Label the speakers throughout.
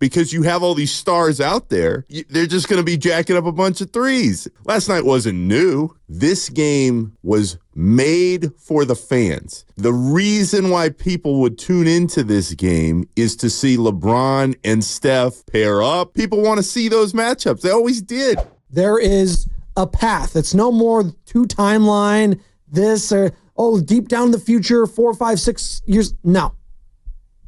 Speaker 1: because you have all these stars out there. They're just going to be jacking up a bunch of threes. Last night wasn't new. This game was made for the fans. The reason why people would tune into this game is to see LeBron and Steph pair up. People want to see those matchups. They always did.
Speaker 2: There is a path. It's no more two timeline, this or, deep down in the future, 4, 5, 6 years. No.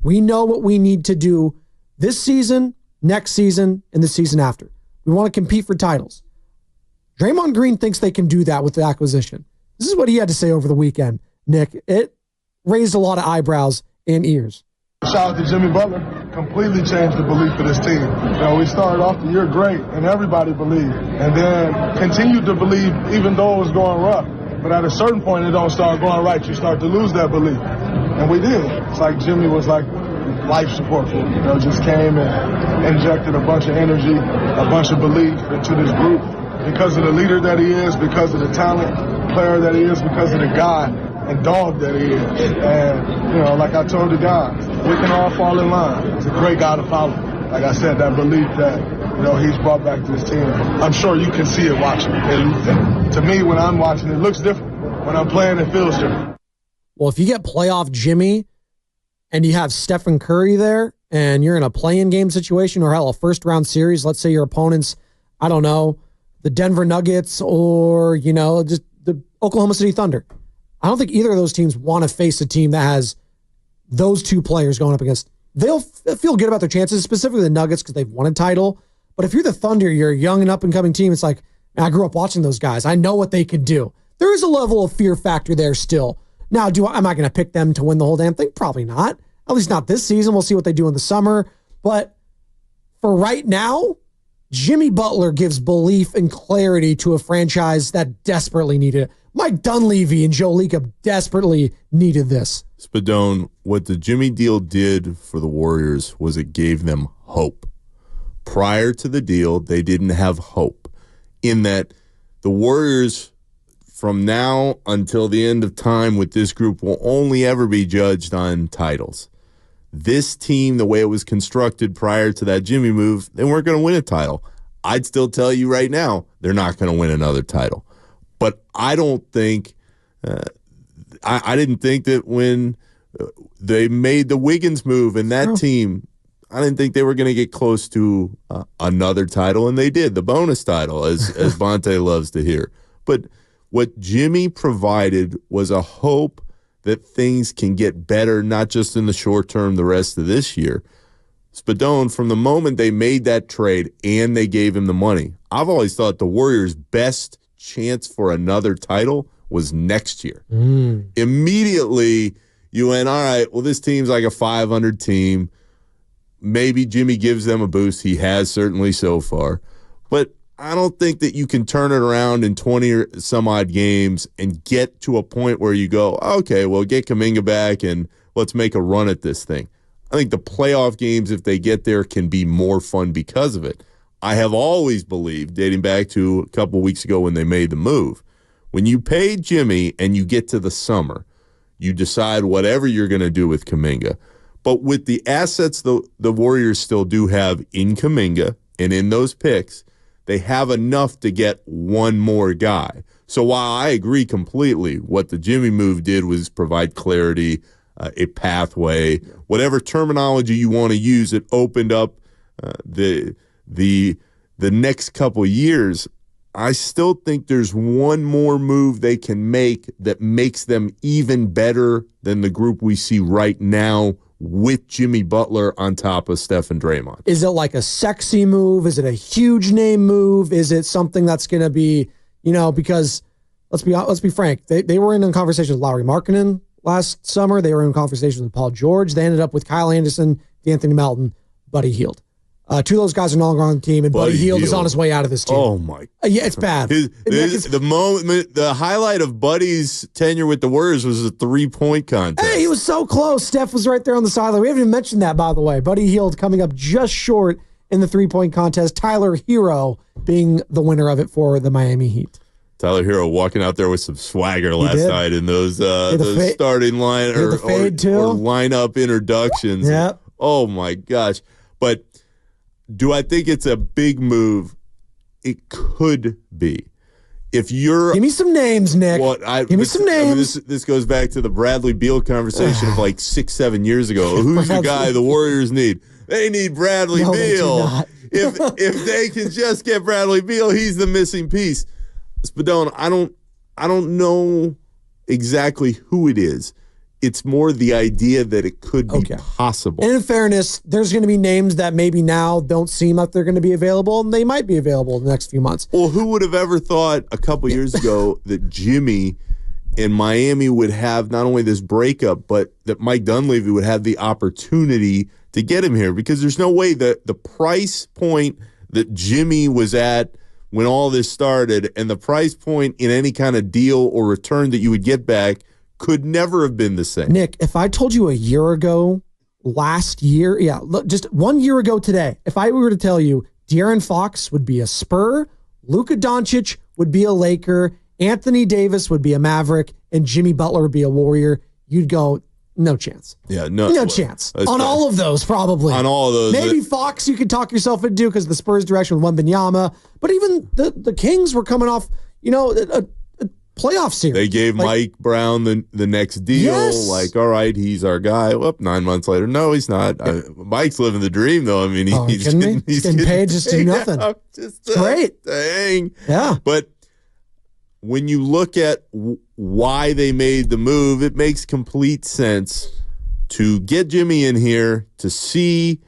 Speaker 2: We know what we need to do this season, next season, and the season after. We want to compete for titles. Draymond Green thinks they can do that with the acquisition. This is what he had to say over the weekend, Nick. It raised a lot of eyebrows and ears.
Speaker 3: Shout out to Jimmy Butler. Completely changed the belief of this team. We started off the year great, and everybody believed. And then continued to believe even though it was going rough. But at a certain point, it don't start going right. You start to lose that belief. And we did. It's like Jimmy was like life support for me. Just came and injected a bunch of energy, a bunch of belief into this group. Because of the leader that he is, because of the talent player that he is, because of the guy and dog that he is. And, like I told the guys, we can all fall in line. It's a great guy to follow. Like I said, that belief that, he's brought back to this team. I'm sure you can see it watching. And to me, when I'm watching, it looks different. When I'm playing, it feels different.
Speaker 2: Well, if you get playoff Jimmy and you have Stephen Curry there and you're in a play-in game situation or hell, a first-round series, let's say your opponent's, I don't know, the Denver Nuggets or, just the Oklahoma City Thunder. I don't think either of those teams want to face a team that has those two players going up against. They'll feel good about their chances, specifically the Nuggets because they've won a title. But if you're the Thunder, you're a young and up-and-coming team, it's like, I grew up watching those guys. I know what they can do. There is a level of fear factor there still. Now, am I going to pick them to win the whole damn thing? Probably not. At least not this season. We'll see what they do in the summer. But for right now, Jimmy Butler gives belief and clarity to a franchise that desperately needed it. Mike Dunleavy and Joe Lacob desperately needed this.
Speaker 1: Spadone, what the Jimmy deal did for the Warriors was it gave them hope. Prior to the deal, they didn't have hope in that the Warriors, from now until the end of time with this group, will only ever be judged on titles. This team, the way it was constructed prior to that Jimmy move, they weren't going to win a title. I'd still tell you right now, they're not going to win another title. But I don't think, I didn't think that when they made the Wiggins move and that team, I didn't think they were going to get close to another title, and they did, the bonus title, as Bonte loves to hear. But what Jimmy provided was a hope that things can get better, not just in the short term, the rest of this year. Spadone, from the moment they made that trade and they gave him the money, I've always thought the Warriors' best chance for another title was next year. Immediately, you went, all right, well, this team's like a 500 team. Maybe Jimmy gives them a boost. He has certainly so far. But I don't think that you can turn it around in 20 or some odd games and get to a point where you go, okay, well, get Kuminga back and let's make a run at this thing. I think the playoff games, if they get there, can be more fun because of it. I have always believed, dating back to a couple weeks ago when they made the move, when you pay Jimmy and you get to the summer, you decide whatever you're going to do with Kuminga. But with the assets the Warriors still do have in Kuminga and in those picks, they have enough to get one more guy. So while I agree completely, what the Jimmy move did was provide clarity, a pathway, whatever terminology you want to use, it opened up the next couple years. I still think there's one more move they can make that makes them even better than the group we see right now with Jimmy Butler on top of Steph and Draymond.
Speaker 2: Is it like a sexy move? Is it a huge name move? Is it something that's going to be, because let's be frank, they were in a conversation with Lauri Markkanen last summer. They were in conversations with Paul George. They ended up with Kyle Anderson, D'Anthony Melton, Buddy Hield. Two of those guys are no longer on the team, and Buddy Hield is on his way out of this team.
Speaker 1: Oh, my.
Speaker 2: Yeah, it's bad.
Speaker 1: The highlight of Buddy's tenure with the Warriors was a three-point contest.
Speaker 2: Hey, he was so close. Steph was right there on the sideline. We haven't even mentioned that, by the way. Buddy Hield coming up just short in the three-point contest. Tyler Hero being the winner of it for the Miami Heat.
Speaker 1: Tyler Hero walking out there with some swagger last night in those starting line or lineup introductions.
Speaker 2: Yep.
Speaker 1: Oh, my gosh. But Do I think it's a big move? It could be. If you're
Speaker 2: Give me some names, Nick. Give me some names.
Speaker 1: This goes back to the Bradley Beal conversation of like 6-7 years ago. Who's the guy the Warriors need? They need Bradley Beal. If they can just get Bradley Beal, he's the missing piece. Spadone, I don't know exactly who it is. It's more the idea that it could be possible.
Speaker 2: And in fairness, there's going to be names that maybe now don't seem like they're going to be available, and they might be available in the next few months.
Speaker 1: Well, who would have ever thought a couple years ago that Jimmy and Miami would have not only this breakup, but that Mike Dunleavy would have the opportunity to get him here? Because there's no way that the price point that Jimmy was at when all this started and the price point in any kind of deal or return that you would get back could never have been the same.
Speaker 2: Nick, if I told you a year ago, last year, look, just 1 year ago today, if I were to tell you De'Aaron Fox would be a Spur, Luka Doncic would be a Laker, Anthony Davis would be a Maverick, and Jimmy Butler would be a Warrior, you'd go, no chance.
Speaker 1: Yeah, no
Speaker 2: chance. On all of those, probably.
Speaker 1: On all of those.
Speaker 2: Maybe Fox you could talk yourself into because the Spurs direction with Wembanyama, but even the Kings were coming off, a playoff series.
Speaker 1: They gave Mike Brown the next deal.
Speaker 2: Yes.
Speaker 1: Like, all right, he's our guy. Well, 9 months later, no, he's not. Mike's living the dream, though. I mean, he's
Speaker 2: getting paid just to do nothing. Great.
Speaker 1: Dang.
Speaker 2: Yeah.
Speaker 1: But when you look at why they made the move, it makes complete sense to get Jimmy in here to see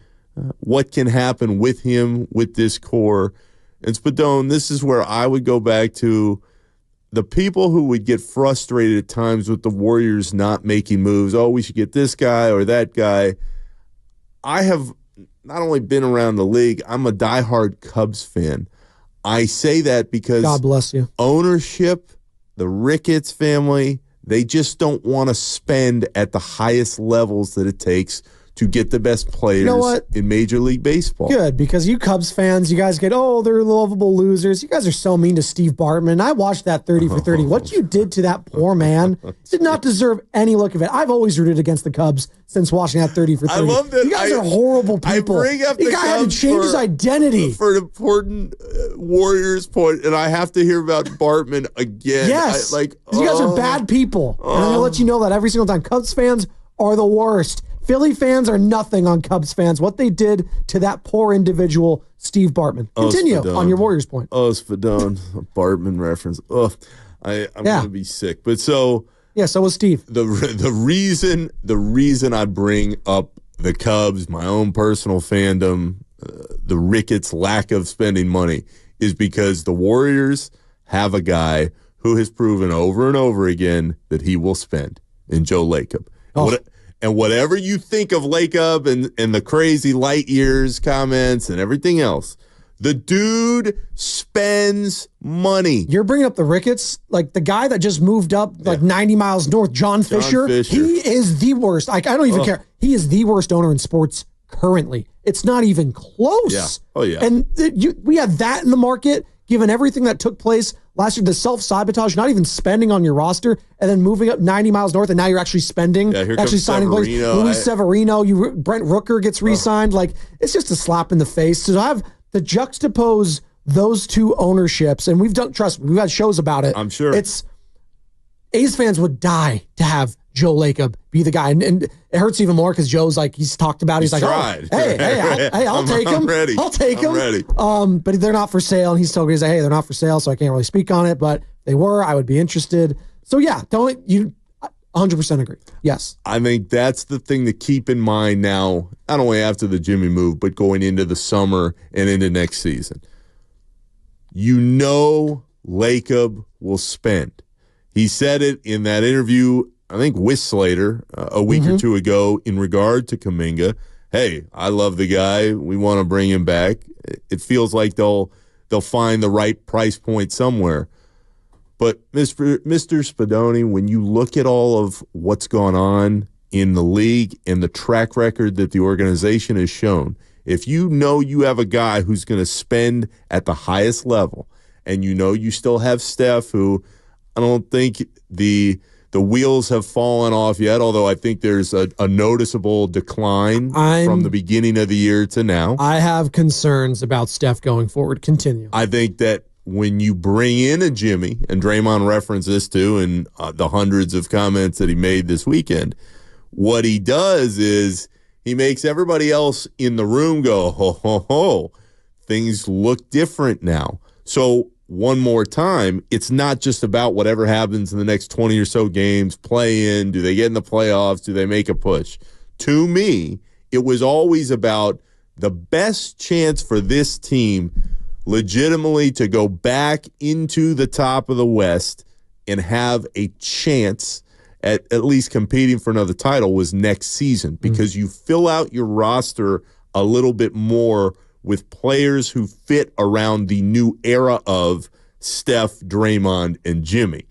Speaker 1: what can happen with him, with this core. And Spadone, this is where I would go back to the people who would get frustrated at times with the Warriors not making moves. Oh, we should get this guy or that guy. I have not only been around the league, I'm a diehard Cubs fan. I say that because
Speaker 2: God bless you.
Speaker 1: Ownership, the Ricketts family, they just don't want to spend at the highest levels that it takes to get the best players in Major League Baseball.
Speaker 2: Good, because you Cubs fans, you guys get, they're lovable losers. You guys are so mean to Steve Bartman. I watched that 30 for 30. What you did to that poor man did not deserve any look of it. I've always rooted against the Cubs since watching that 30 for 30.
Speaker 1: I love that.
Speaker 2: You guys are horrible people.
Speaker 1: I bring up the
Speaker 2: guy had to change his identity.
Speaker 1: For an important Warriors point, and I have to hear about Bartman again.
Speaker 2: Yes. You guys are bad people. And I'm going to let you know that every single time. Cubs fans are the worst. Philly fans are nothing on Cubs fans. What they did to that poor individual, Steve Bartman. Continue on your Warriors point.
Speaker 1: Spadone, a Bartman reference. I'm going to be sick. But so
Speaker 2: was Steve.
Speaker 1: The reason I bring up the Cubs, my own personal fandom, the Ricketts lack of spending money, is because the Warriors have a guy who has proven over and over again that he will spend in Joe Lacob. And whatever you think of Lacob and the crazy light years comments and everything else, the dude spends money.
Speaker 2: You're bringing up the Ricketts, like the guy that just moved up 90 miles north, John Fisher. He is the worst. I don't even care. He is the worst owner in sports currently. It's not even close.
Speaker 1: Yeah. Oh, yeah.
Speaker 2: And we have that in the market, given everything that took place last year, the self-sabotage, not even spending on your roster, and then moving up 90 miles north, and now you're actually spending, actually signing players. Luis Severino, Brent Rooker gets re-signed. It's just a slap in the face. So to have to juxtapose those two ownerships, and we've had shows about it.
Speaker 1: I'm sure.
Speaker 2: A's fans would die to have Joe Lacob be the guy. And it hurts even more because Joe's he's talked about it. He's like,
Speaker 1: tried.
Speaker 2: I'll take him.
Speaker 1: Ready.
Speaker 2: I'll take him.
Speaker 1: I'm ready.
Speaker 2: But they're not for sale. And he's told me, they're not for sale, so I can't really speak on it. But if they were, I would be interested. So yeah, don't you 100% agree. Yes.
Speaker 1: I think that's the thing to keep in mind now, not only after the Jimmy move, but going into the summer and into next season. Lacob will spend. He said it in that interview, I think with Slater a week or two ago in regard to Kuminga. Hey, I love the guy. We want to bring him back. It feels like they'll find the right price point somewhere. But Mr. Spadone, when you look at all of what's gone on in the league and the track record that the organization has shown, if you know you have a guy who's going to spend at the highest level, and you know you still have Steph, who I don't think the the wheels have fallen off yet, although I think there's a noticeable decline from the beginning of the year to now.
Speaker 2: I have concerns about Steph going forward. Continue.
Speaker 1: I think that when you bring in a Jimmy, and Draymond referenced this too in the hundreds of comments that he made this weekend, what he does is he makes everybody else in the room go, ho, ho, ho. Things look different now. So one more time, it's not just about whatever happens in the next 20 or so games, play in, do they get in the playoffs, do they make a push? To me, it was always about the best chance for this team legitimately to go back into the top of the West and have a chance at least competing for another title was next season, because you fill out your roster a little bit more with players who fit around the new era of Steph, Draymond, and Jimmy.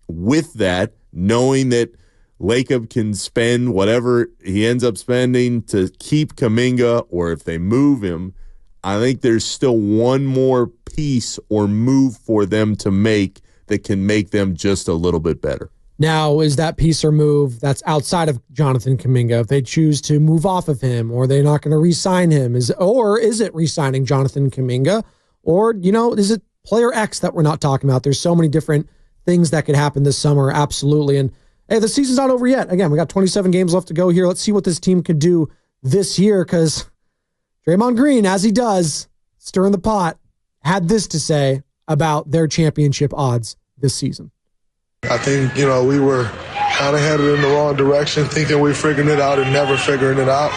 Speaker 1: With that, knowing that Lacob can spend whatever he ends up spending to keep Kuminga, or if they move him, I think there's still one more piece or move for them to make that can make them just a little bit better.
Speaker 2: Now, is that piece or move that's outside of Jonathan Kuminga? If they choose to move off of him, or they're not going to re-sign him, is it re-signing Jonathan Kuminga? Or, is it player X that we're not talking about? There's so many different things that could happen this summer, absolutely. And, hey, the season's not over yet. Again, we got 27 games left to go here. Let's see what this team can do this year, because Draymond Green, as he does, stirring the pot, had this to say about their championship odds this season.
Speaker 3: I think, we were kind of headed in the wrong direction, thinking we figured it out and never figuring it out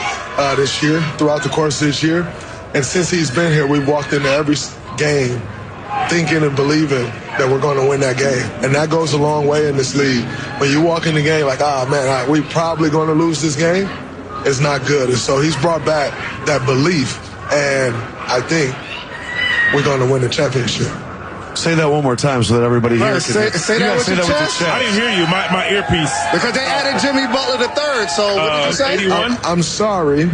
Speaker 3: this year, throughout the course of this year. And since he's been here, we've walked into every game thinking and believing that we're going to win that game. And that goes a long way in this league. When you walk in the game like, we probably going to lose this game, it's not good. And so he's brought back that belief, and I think we're going to win the championship.
Speaker 4: Say that one more time so that everybody here can
Speaker 3: say that with your chest.
Speaker 4: I didn't hear you. My earpiece.
Speaker 5: Because they added Jimmy Butler the third. So what did you say?
Speaker 4: 81?
Speaker 3: I'm sorry.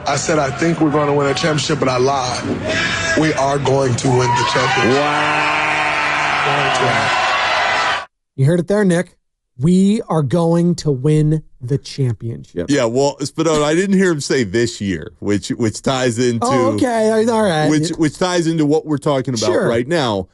Speaker 3: I said I think we're going to win a championship, but I lied. We are going to win the championship.
Speaker 4: Wow.
Speaker 2: You heard it there, Nick. We are going to win the championship.
Speaker 1: Yeah, well, Spadone, I didn't hear him say this year, which ties into
Speaker 2: all right.
Speaker 1: Which ties into what we're talking about right now.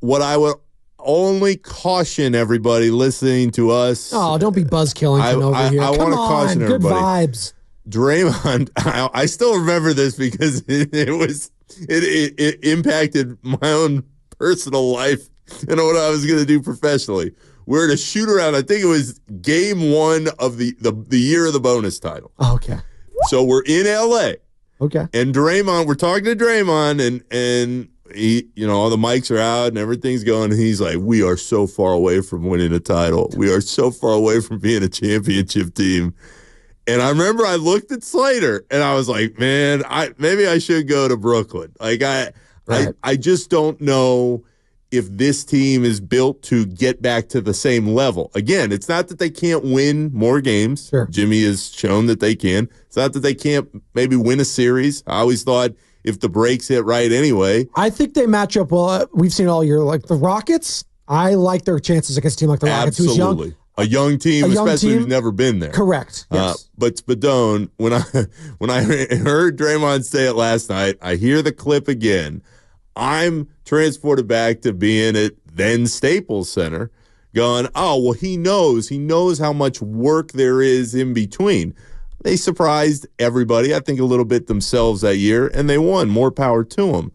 Speaker 1: What I would only caution everybody listening to us.
Speaker 2: Oh, don't be buzzkilling over here.
Speaker 1: I want to caution everybody.
Speaker 2: Good vibes.
Speaker 1: Draymond, I still remember this because it impacted my own personal life and what I was going to do professionally. We're at a shoot around. I think it was game one of the year of the bonus title.
Speaker 2: Okay.
Speaker 1: So we're in LA.
Speaker 2: Okay.
Speaker 1: And Draymond, we're talking to Draymond, and he, all the mics are out and everything's going. And he's like, "We are so far away from winning a title. We are so far away from being a championship team." And I remember I looked at Slater and I was like, "Man, maybe I should go to Brooklyn." Like I just don't know if this team is built to get back to the same level. Again, it's not that they can't win more games.
Speaker 2: Sure.
Speaker 1: Jimmy has shown that they can. It's not that they can't maybe win a series. I always thought if the breaks hit right anyway.
Speaker 2: I think they match up well. We've seen all year. Like the Rockets, I like their chances against a team like the Rockets.
Speaker 1: Absolutely.
Speaker 2: Who's young.
Speaker 1: A young team, especially who's never been there.
Speaker 2: Correct. Yes.
Speaker 1: But Spadone, when I heard Draymond say it last night, I hear the clip again. I'm transported back to being at then Staples Center going, oh, well, he knows how much work there is in between. They surprised everybody, I think a little bit themselves that year, and they won. More power to them.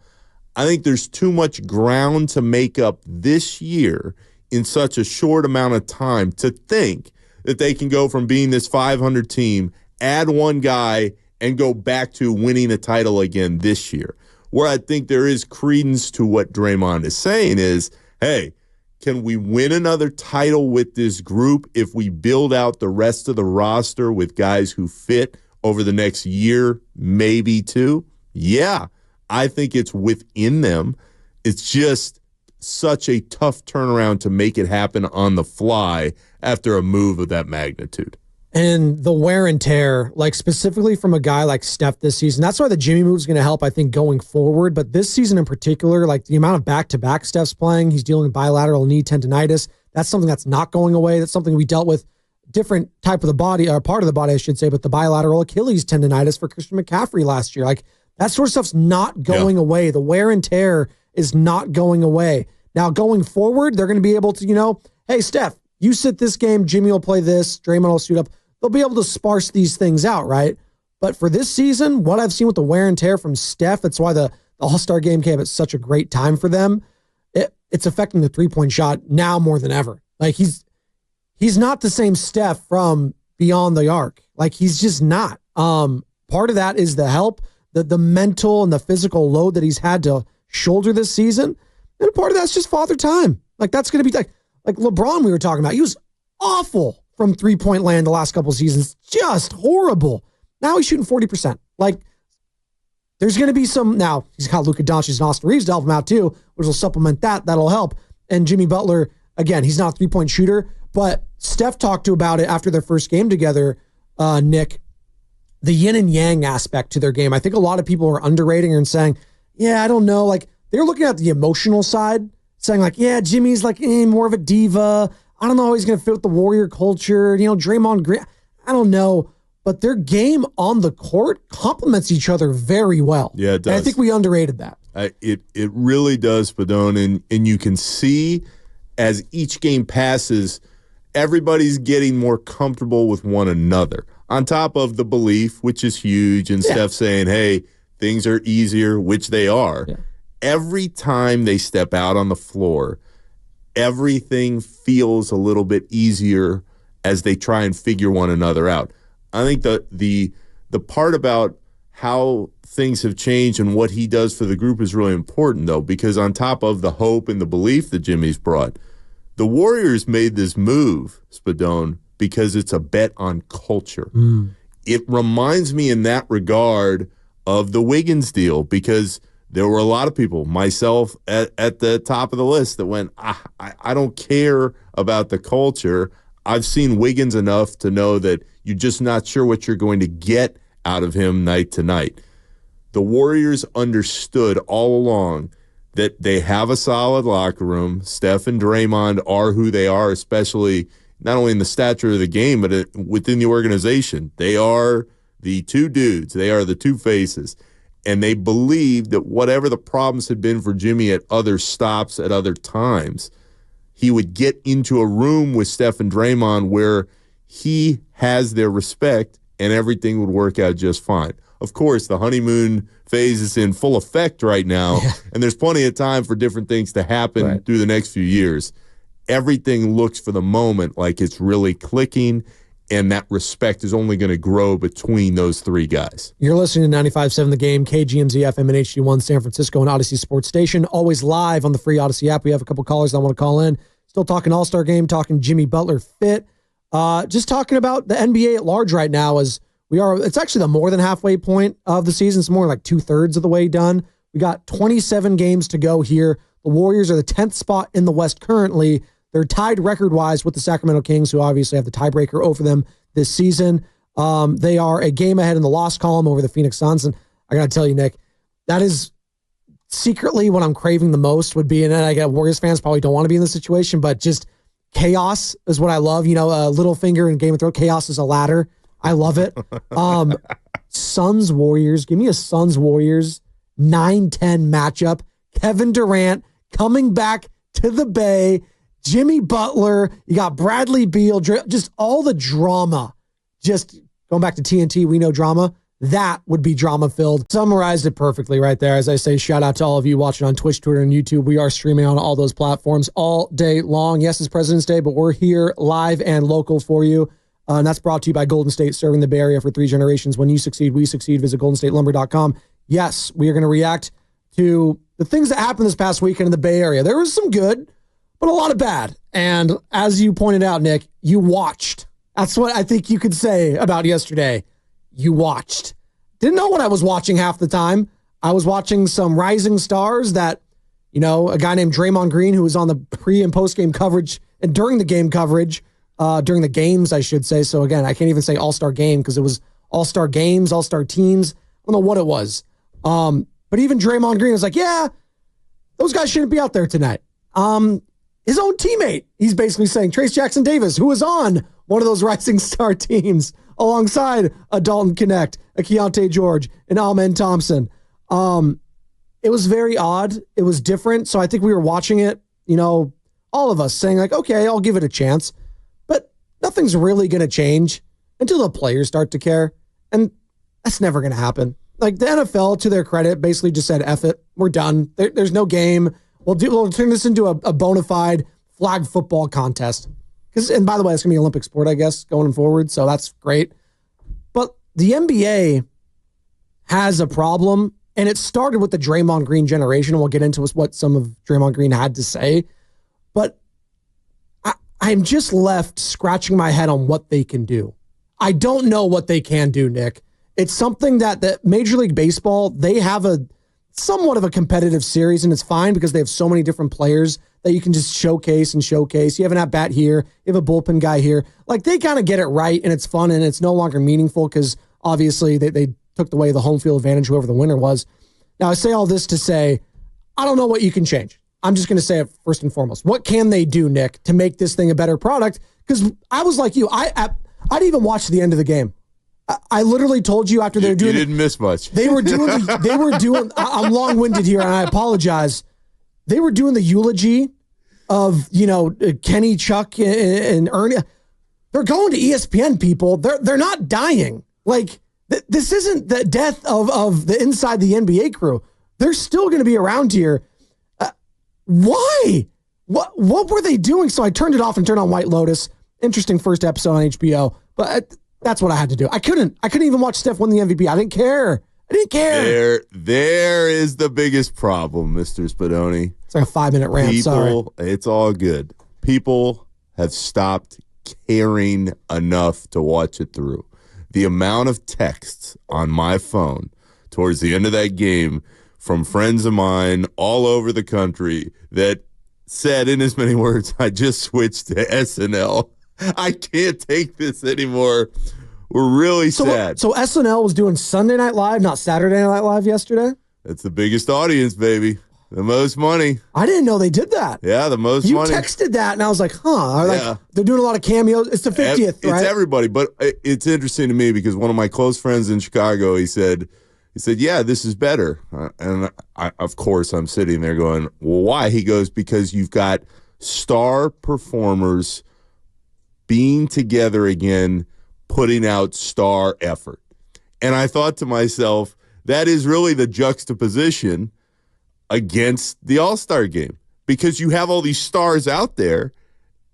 Speaker 1: I think there's too much ground to make up this year in such a short amount of time to think that they can go from being this 500 team, add one guy, and go back to winning a title again this year. Where I think there is credence to what Draymond is saying is, hey, can we win another title with this group if we build out the rest of the roster with guys who fit over the next year, maybe two? Yeah, I think it's within them. It's just such a tough turnaround to make it happen on the fly after a move of that magnitude.
Speaker 2: And the wear and tear, like specifically from a guy like Steph this season, that's why the Jimmy move is going to help, I think, going forward. But this season in particular, like the amount of back-to-back Steph's playing, he's dealing with bilateral knee tendonitis. That's something that's not going away. That's something we dealt with, different type of the body, or part of the body, I should say, but the bilateral Achilles tendonitis for Christian McCaffrey last year. Like, that sort of stuff's not going away. The wear and tear is not going away. Now, going forward, they're going to be able to, hey, Steph, you sit this game, Jimmy will play this, Draymond will suit up. They'll be able to sparse these things out, right? But for this season, what I've seen with the wear and tear from Steph, that's why the All-Star game came at such a great time for them. It's affecting the three-point shot now more than ever. Like, he's not the same Steph from beyond the arc. Like, he's just not. Part of that is the help, the mental and the physical load that he's had to shoulder this season. And part of that's just father time. Like, that's going to be like LeBron we were talking about. He was awful from three-point land the last couple seasons. Just horrible. Now he's shooting 40%. Like, there's going to be some, now he's got Luka Doncic and Austin Reeves to help him out too, which will supplement that. That'll help. And Jimmy Butler, again, he's not a three-point shooter, but Steph talked about it after their first game together, Nick, the yin and yang aspect to their game. I think a lot of people are underrating and saying, yeah, I don't know. Like, they're looking at the emotional side, saying like, yeah, Jimmy's like more of a diva. I don't know how he's going to fit with the Warrior culture. Draymond Green, I don't know. But their game on the court complements each other very well.
Speaker 1: Yeah, it does.
Speaker 2: And I think we underrated that.
Speaker 1: It really does, Spadone. And you can see as each game passes, everybody's getting more comfortable with one another. On top of the belief, which is huge, and Steph saying, hey, things are easier, which they are. Yeah. Every time they step out on the floor, everything feels a little bit easier as they try and figure one another out. I think the part about how things have changed and what he does for the group is really important, though, because on top of the hope and the belief that Jimmy's brought, the Warriors made this move, Spadone, because it's a bet on culture. It reminds me in that regard of the Wiggins deal, because there were a lot of people, myself at the top of the list, that went, I don't care about the culture. I've seen Wiggins enough to know that you're just not sure what you're going to get out of him night to night. The Warriors understood all along that they have a solid locker room. Steph and Draymond are who they are, especially not only in the stature of the game, but within the organization. They are the two dudes. They are the two faces. And they believed that whatever the problems had been for Jimmy at other stops at other times, he would get into a room with Steph and Draymond where he has their respect and everything would work out just fine. Of course, the honeymoon phase is in full effect right now, and there's plenty of time for different things to happen through the next few years. Everything looks for the moment like it's really clicking, and that respect is only going to grow between those three guys.
Speaker 2: You're listening to 95.7 The Game, KGMZ FM and HD1 San Francisco and Odyssey Sports Station, always live on the free Odyssey app. We have a couple callers that want to call in. Still talking All-Star Game, talking Jimmy Butler fit. Just talking about the NBA at large right now, as it's actually the more than halfway point of the season. It's more like 2/3 of the way done. We got 27 games to go here. The Warriors are the 10th spot in the West currently. They're tied record-wise with the Sacramento Kings, who obviously have the tiebreaker over them this season. They are a game ahead in the loss column over the Phoenix Suns. And I got to tell you, Nick, that is secretly what I'm craving the most would be, and I get Warriors fans probably don't want to be in this situation, but just chaos is what I love. Littlefinger in Game of Thrones, chaos is a ladder. I love it. Suns Warriors, give me a Suns Warriors 9-10 matchup. Kevin Durant coming back to the Bay. Jimmy Butler, you got Bradley Beal, just all the drama. Just going back to TNT, we know drama. That would be drama-filled. Summarized it perfectly right there. As I say, shout out to all of you watching on Twitch, Twitter, and YouTube. We are streaming on all those platforms all day long. Yes, it's President's Day, but we're here live and local for you. And that's brought to you by Golden State, serving the Bay Area for 3 generations. When you succeed, we succeed. Visit goldenstatelumber.com. Yes, we are going to react to the things that happened this past weekend in the Bay Area. There was some good, but a lot of bad. And as you pointed out, Nick, you watched. That's what I think you could say about yesterday. You watched. Didn't know what I was watching half the time. I was watching some rising stars that, a guy named Draymond Green, who was on the pre and post game coverage and during the game coverage, during the games, I should say. So again, I can't even say All-Star game because it was All-Star games, All-Star teams. I don't know what it was. But even Draymond Green was like, yeah, those guys shouldn't be out there tonight. his own teammate. He's basically saying Trace Jackson Davis, who was on one of those rising star teams alongside a Dalton Connect, a Keontae George, and Alman Thompson. It was very odd. It was different. So I think we were watching it, all of us saying like, okay, I'll give it a chance. But nothing's really going to change until the players start to care. And that's never going to happen. Like the NFL, to their credit, basically just said, F it, we're done. There's no game. We'll turn this into a bona fide flag football contest. And by the way, it's going to be an Olympic sport, I guess, going forward. So that's great. But the NBA has a problem, and it started with the Draymond Green generation, and we'll get into what some of Draymond Green had to say. But I'm just left scratching my head on what they can do. I don't know what they can do, Nick. It's something that Major League Baseball, they have a somewhat of a competitive series, and it's fine because they have so many different players that you can just showcase. You have an at-bat here, you have a bullpen guy here. Like, they kind of get it right, and it's fun, and it's no longer meaningful because obviously they took away the home field advantage, whoever the winner was. Now, I say all this to say, I don't know what you can change. I'm just going to say it first and foremost. What can they do, Nick, to make this thing a better product? Because I was like you. I didn't even watch the end of the game. I literally told you after they were doing.
Speaker 1: You didn't miss much.
Speaker 2: They were doing. I'm long-winded here, and I apologize. They were doing the eulogy of Kenny, Chuck, and Ernie. They're going to ESPN, people. They're not dying. Like this isn't the death of the inside the NBA crew. They're still going to be around here. Why? What were they doing? So I turned it off and turned on White Lotus. Interesting first episode on HBO, but that's what I had to do. I couldn't even watch Steph win the MVP. I didn't care.
Speaker 1: There is the biggest problem, Mr. Spadoni.
Speaker 2: It's like a 5-minute rant. Sorry.
Speaker 1: It's all good. People have stopped caring enough to watch it through. The amount of texts on my phone towards the end of that game from friends of mine all over the country that said in as many words, I just switched to SNL. I can't take this anymore. We're really sad.
Speaker 2: So SNL was doing Sunday Night Live, not Saturday Night Live yesterday?
Speaker 1: That's the biggest audience, baby. The most money.
Speaker 2: I didn't know they did that.
Speaker 1: Yeah, the most money.
Speaker 2: You texted that, and I was like, huh. They're doing a lot of cameos. It's the 50th, right?
Speaker 1: It's everybody, but it's interesting to me because one of my close friends in Chicago, he said, yeah, this is better. And of course, I'm sitting there going, well, why? He goes, because you've got star performers being together again, putting out star effort. And I thought to myself, that is really the juxtaposition against the All-Star game, because you have all these stars out there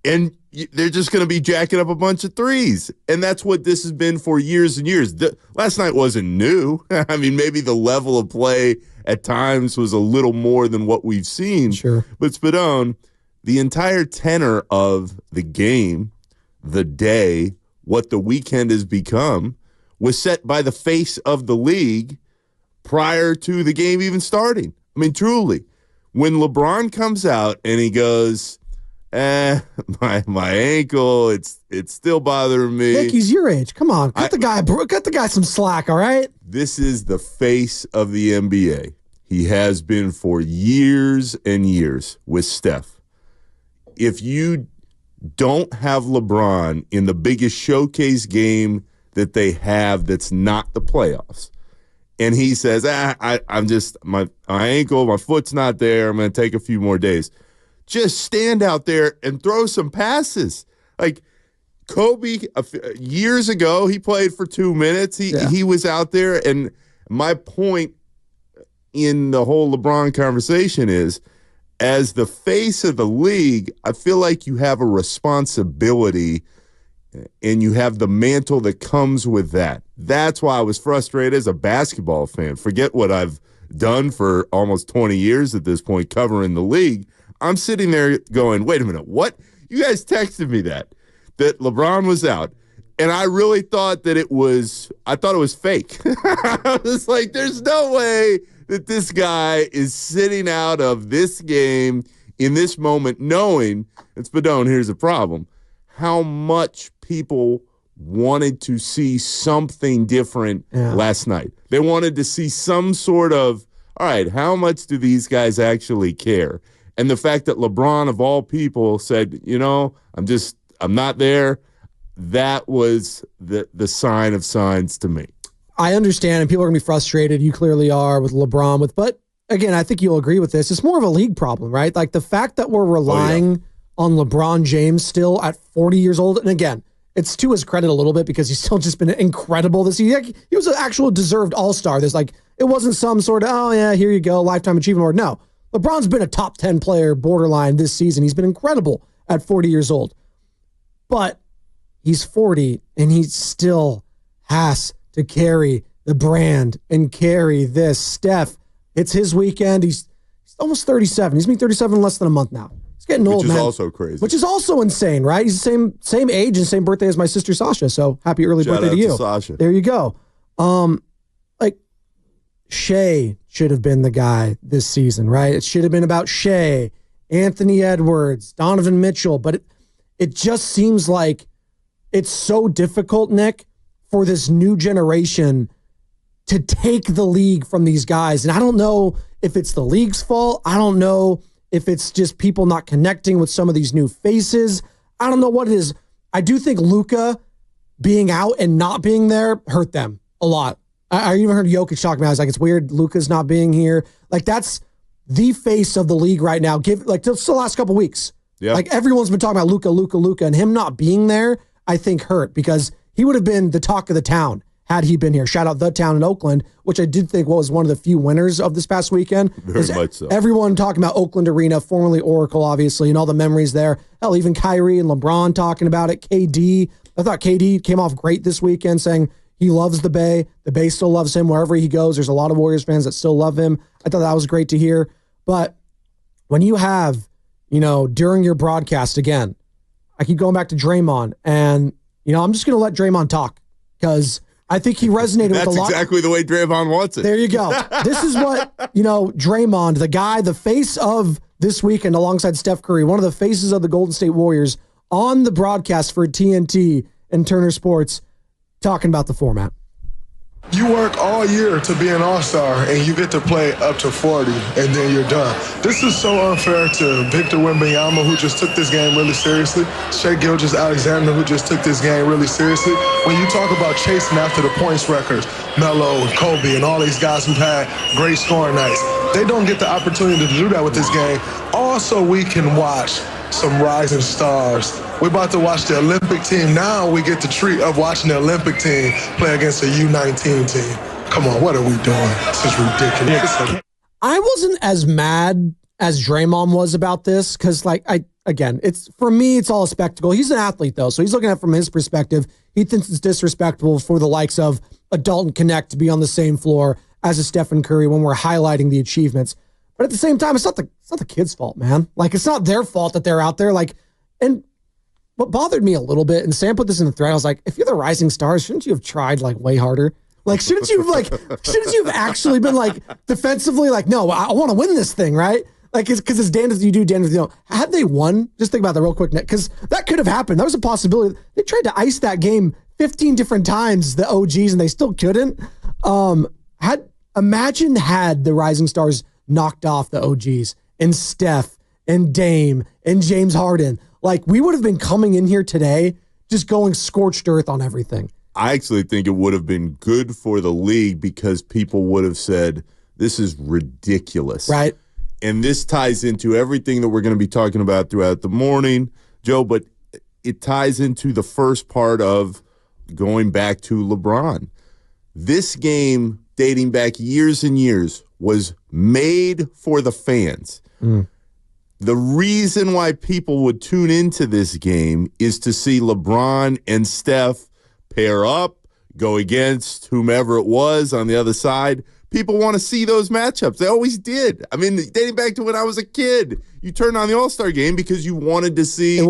Speaker 1: and they're just going to be jacking up a bunch of threes. And that's what this has been for years and years. Last night wasn't new. I mean, maybe the level of play at times was a little more than what we've seen.
Speaker 2: Sure.
Speaker 1: But Spadone, the entire tenor of the game, the day, what the weekend has become, was set by the face of the league prior to the game even starting. I mean, truly, when LeBron comes out and he goes, my ankle, it's still bothering me.
Speaker 2: Nick, he's your age. Come on, cut the guy some slack, all right?
Speaker 1: This is the face of the NBA. He has been for years and years with Steph. If you don't have LeBron in the biggest showcase game that they have that's not the playoffs, and he says, I'm just, my ankle, my foot's not there, I'm going to take a few more days. Just stand out there and throw some passes. Like Kobe, years ago, he played for 2 minutes. He was out there, and my point in the whole LeBron conversation is, as the face of the league, I feel like you have a responsibility and you have the mantle that comes with that. That's why I was frustrated as a basketball fan. Forget what I've done for almost 20 years at this point covering the league. I'm sitting there going, wait a minute, what? You guys texted me that LeBron was out. And I really thought that it was fake. I was like, there's no way that this guy is sitting out of this game in this moment knowing, and Spadone, here's the problem, how much people wanted to see something different last night. They wanted to see some sort of, all right, how much do these guys actually care? And the fact that LeBron, of all people, said, I'm not there, that was the sign of signs to me.
Speaker 2: I understand, and people are going to be frustrated. You clearly are with LeBron. But again, I think you'll agree with this. It's more of a league problem, right? Like the fact that we're relying on LeBron James still at 40 years old. And again, it's to his credit a little bit because he's still just been incredible this year. He was an actual deserved all-star. It wasn't some sort of, here you go, lifetime achievement award. No, LeBron's been a top 10 player borderline this season. He's been incredible at 40 years old. But he's 40 and he still has to carry the brand and carry this. Steph, it's his weekend. He's almost 37. He's been 37 in less than a month now. He's getting old, man.
Speaker 1: Which is also crazy.
Speaker 2: Which is also insane, right? He's the same age and same birthday as my sister Sasha. So happy early
Speaker 1: Shout
Speaker 2: birthday
Speaker 1: out
Speaker 2: to you.
Speaker 1: Sasha.
Speaker 2: There you go. Shea should have been the guy this season, right? It should have been about Shea, Anthony Edwards, Donovan Mitchell, but it just seems like it's so difficult, Nick, for this new generation to take the league from these guys. And I don't know if it's the league's fault. I don't know if it's just people not connecting with some of these new faces. I don't know what it is. I do think Luka being out and not being there hurt them a lot. I even heard Jokic talking about it. I was like, it's weird Luka's not being here. Like, that's the face of the league right now. Just the last couple weeks.
Speaker 1: Yeah.
Speaker 2: Like, everyone's been talking about Luka, and him not being there, I think, hurt because he would have been the talk of the town had he been here. Shout out the town in Oakland, which I did think was one of the few winners of this past weekend.
Speaker 1: Very much so.
Speaker 2: Everyone talking about Oakland Arena, formerly Oracle, obviously, and all the memories there. Hell, even Kyrie and LeBron talking about it. KD. I thought KD came off great this weekend saying he loves the Bay. The Bay still loves him wherever he goes. There's a lot of Warriors fans that still love him. I thought that was great to hear. But when you have, during your broadcast, again, I keep going back to Draymond, and, I'm just going to let Draymond talk because I think he resonated with a lot.
Speaker 1: That's exactly the way Draymond wants it.
Speaker 2: There you go. This is what, Draymond, the guy, the face of this weekend alongside Steph Curry, one of the faces of the Golden State Warriors on the broadcast for TNT and Turner Sports, talking about the format.
Speaker 3: You work all year to be an all-star, and you get to play up to 40, and then you're done. This is so unfair to Victor Wembanyama, who just took this game really seriously, Shai Gilgeous-Alexander, who just took this game really seriously. When you talk about chasing after the points records, Melo and Kobe and all these guys who've had great scoring nights, they don't get the opportunity to do that with this game. Also, we can watch some rising stars. We're about to watch the Olympic team. Now we get the treat of watching the Olympic team play against a U19 team. Come on, what are we doing? This is ridiculous.
Speaker 2: I wasn't as mad as Draymond was about this because, for me, it's all a spectacle. He's an athlete, though, so he's looking at it from his perspective. He thinks it's disrespectful for the likes of a Dalton Connect to be on the same floor as a Stephen Curry when we're highlighting the achievements. But at the same time, it's not the kids' fault, man. Like, it's not their fault that they're out there. And what bothered me a little bit, and Sam put this in the thread, I was like, if you're the rising stars, shouldn't you have tried way harder? Like, shouldn't you have actually been defensively no, I want to win this thing, right? Because it's damned if you do, damned if you don't. Had they won, just think about that real quick, Nick, because that could have happened. That was a possibility. They tried to ice that game 15 different times, the OGs, and they still couldn't. Imagine had the rising stars knocked off the OGs and Steph and Dame and James Harden. We would have been coming in here today just going scorched earth on everything.
Speaker 1: I actually think it would have been good for the league because people would have said, this is ridiculous.
Speaker 2: Right.
Speaker 1: And this ties into everything that we're going to be talking about throughout the morning, Joe, but it ties into the first part of going back to LeBron. This game, dating back years and years, was made for the fans. The reason why people would tune into this game is to see LeBron and Steph pair up, go against whomever it was on the other side. People want to see those matchups. They always did. I mean, dating back to when I was a kid, you turned on the All-Star game because you wanted to see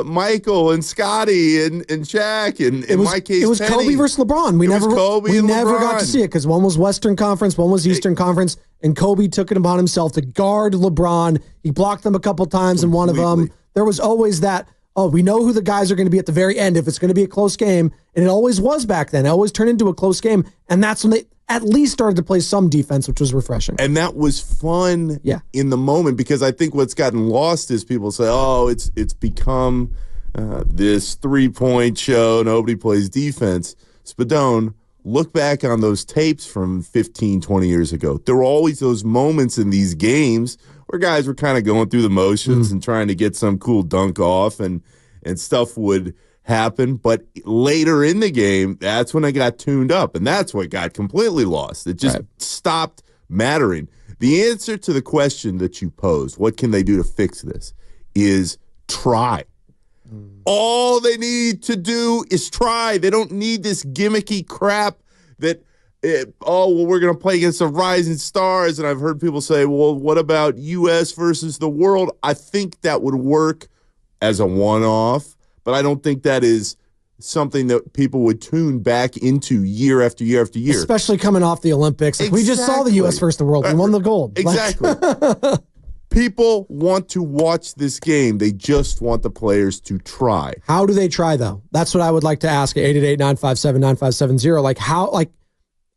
Speaker 1: Michael and Scotty and Shaq and in my case,
Speaker 2: it was
Speaker 1: Penny.
Speaker 2: Kobe versus LeBron. We never got to see it because one was Western Conference, one was Eastern Conference, and Kobe took it upon himself to guard LeBron. He blocked them a couple times in one of them. There was always that, we know who the guys are going to be at the very end if it's going to be a close game, and it always was back then. It always turned into a close game, and that's when at least started to play some defense, which was refreshing.
Speaker 1: And that was fun in the moment, because I think what's gotten lost is people say, oh, it's become this three-point show. Nobody plays defense. Spadone, look back on those tapes from 15, 20 years ago. There were always those moments in these games where guys were kind of going through the motions and trying to get some cool dunk off, and stuff would happen. But later in the game, that's when I got tuned up, and that's what got completely lost. It just stopped mattering. The answer to the question that you posed, what can they do to fix this, is try. All they need to do is try. They don't need this gimmicky crap that, we're going to play against the rising stars. And I've heard people say, well, what about U.S. versus the world? I think that would work as a one-off, but I don't think that is something that people would tune back into year after year after year.
Speaker 2: Especially coming off the Olympics. Like, we just saw the U.S. versus the world. We won the gold.
Speaker 1: Exactly. People want to watch this game. They just want the players to try.
Speaker 2: How do they try, though? That's what I would like to ask at 888-957-9570. Like, how, like,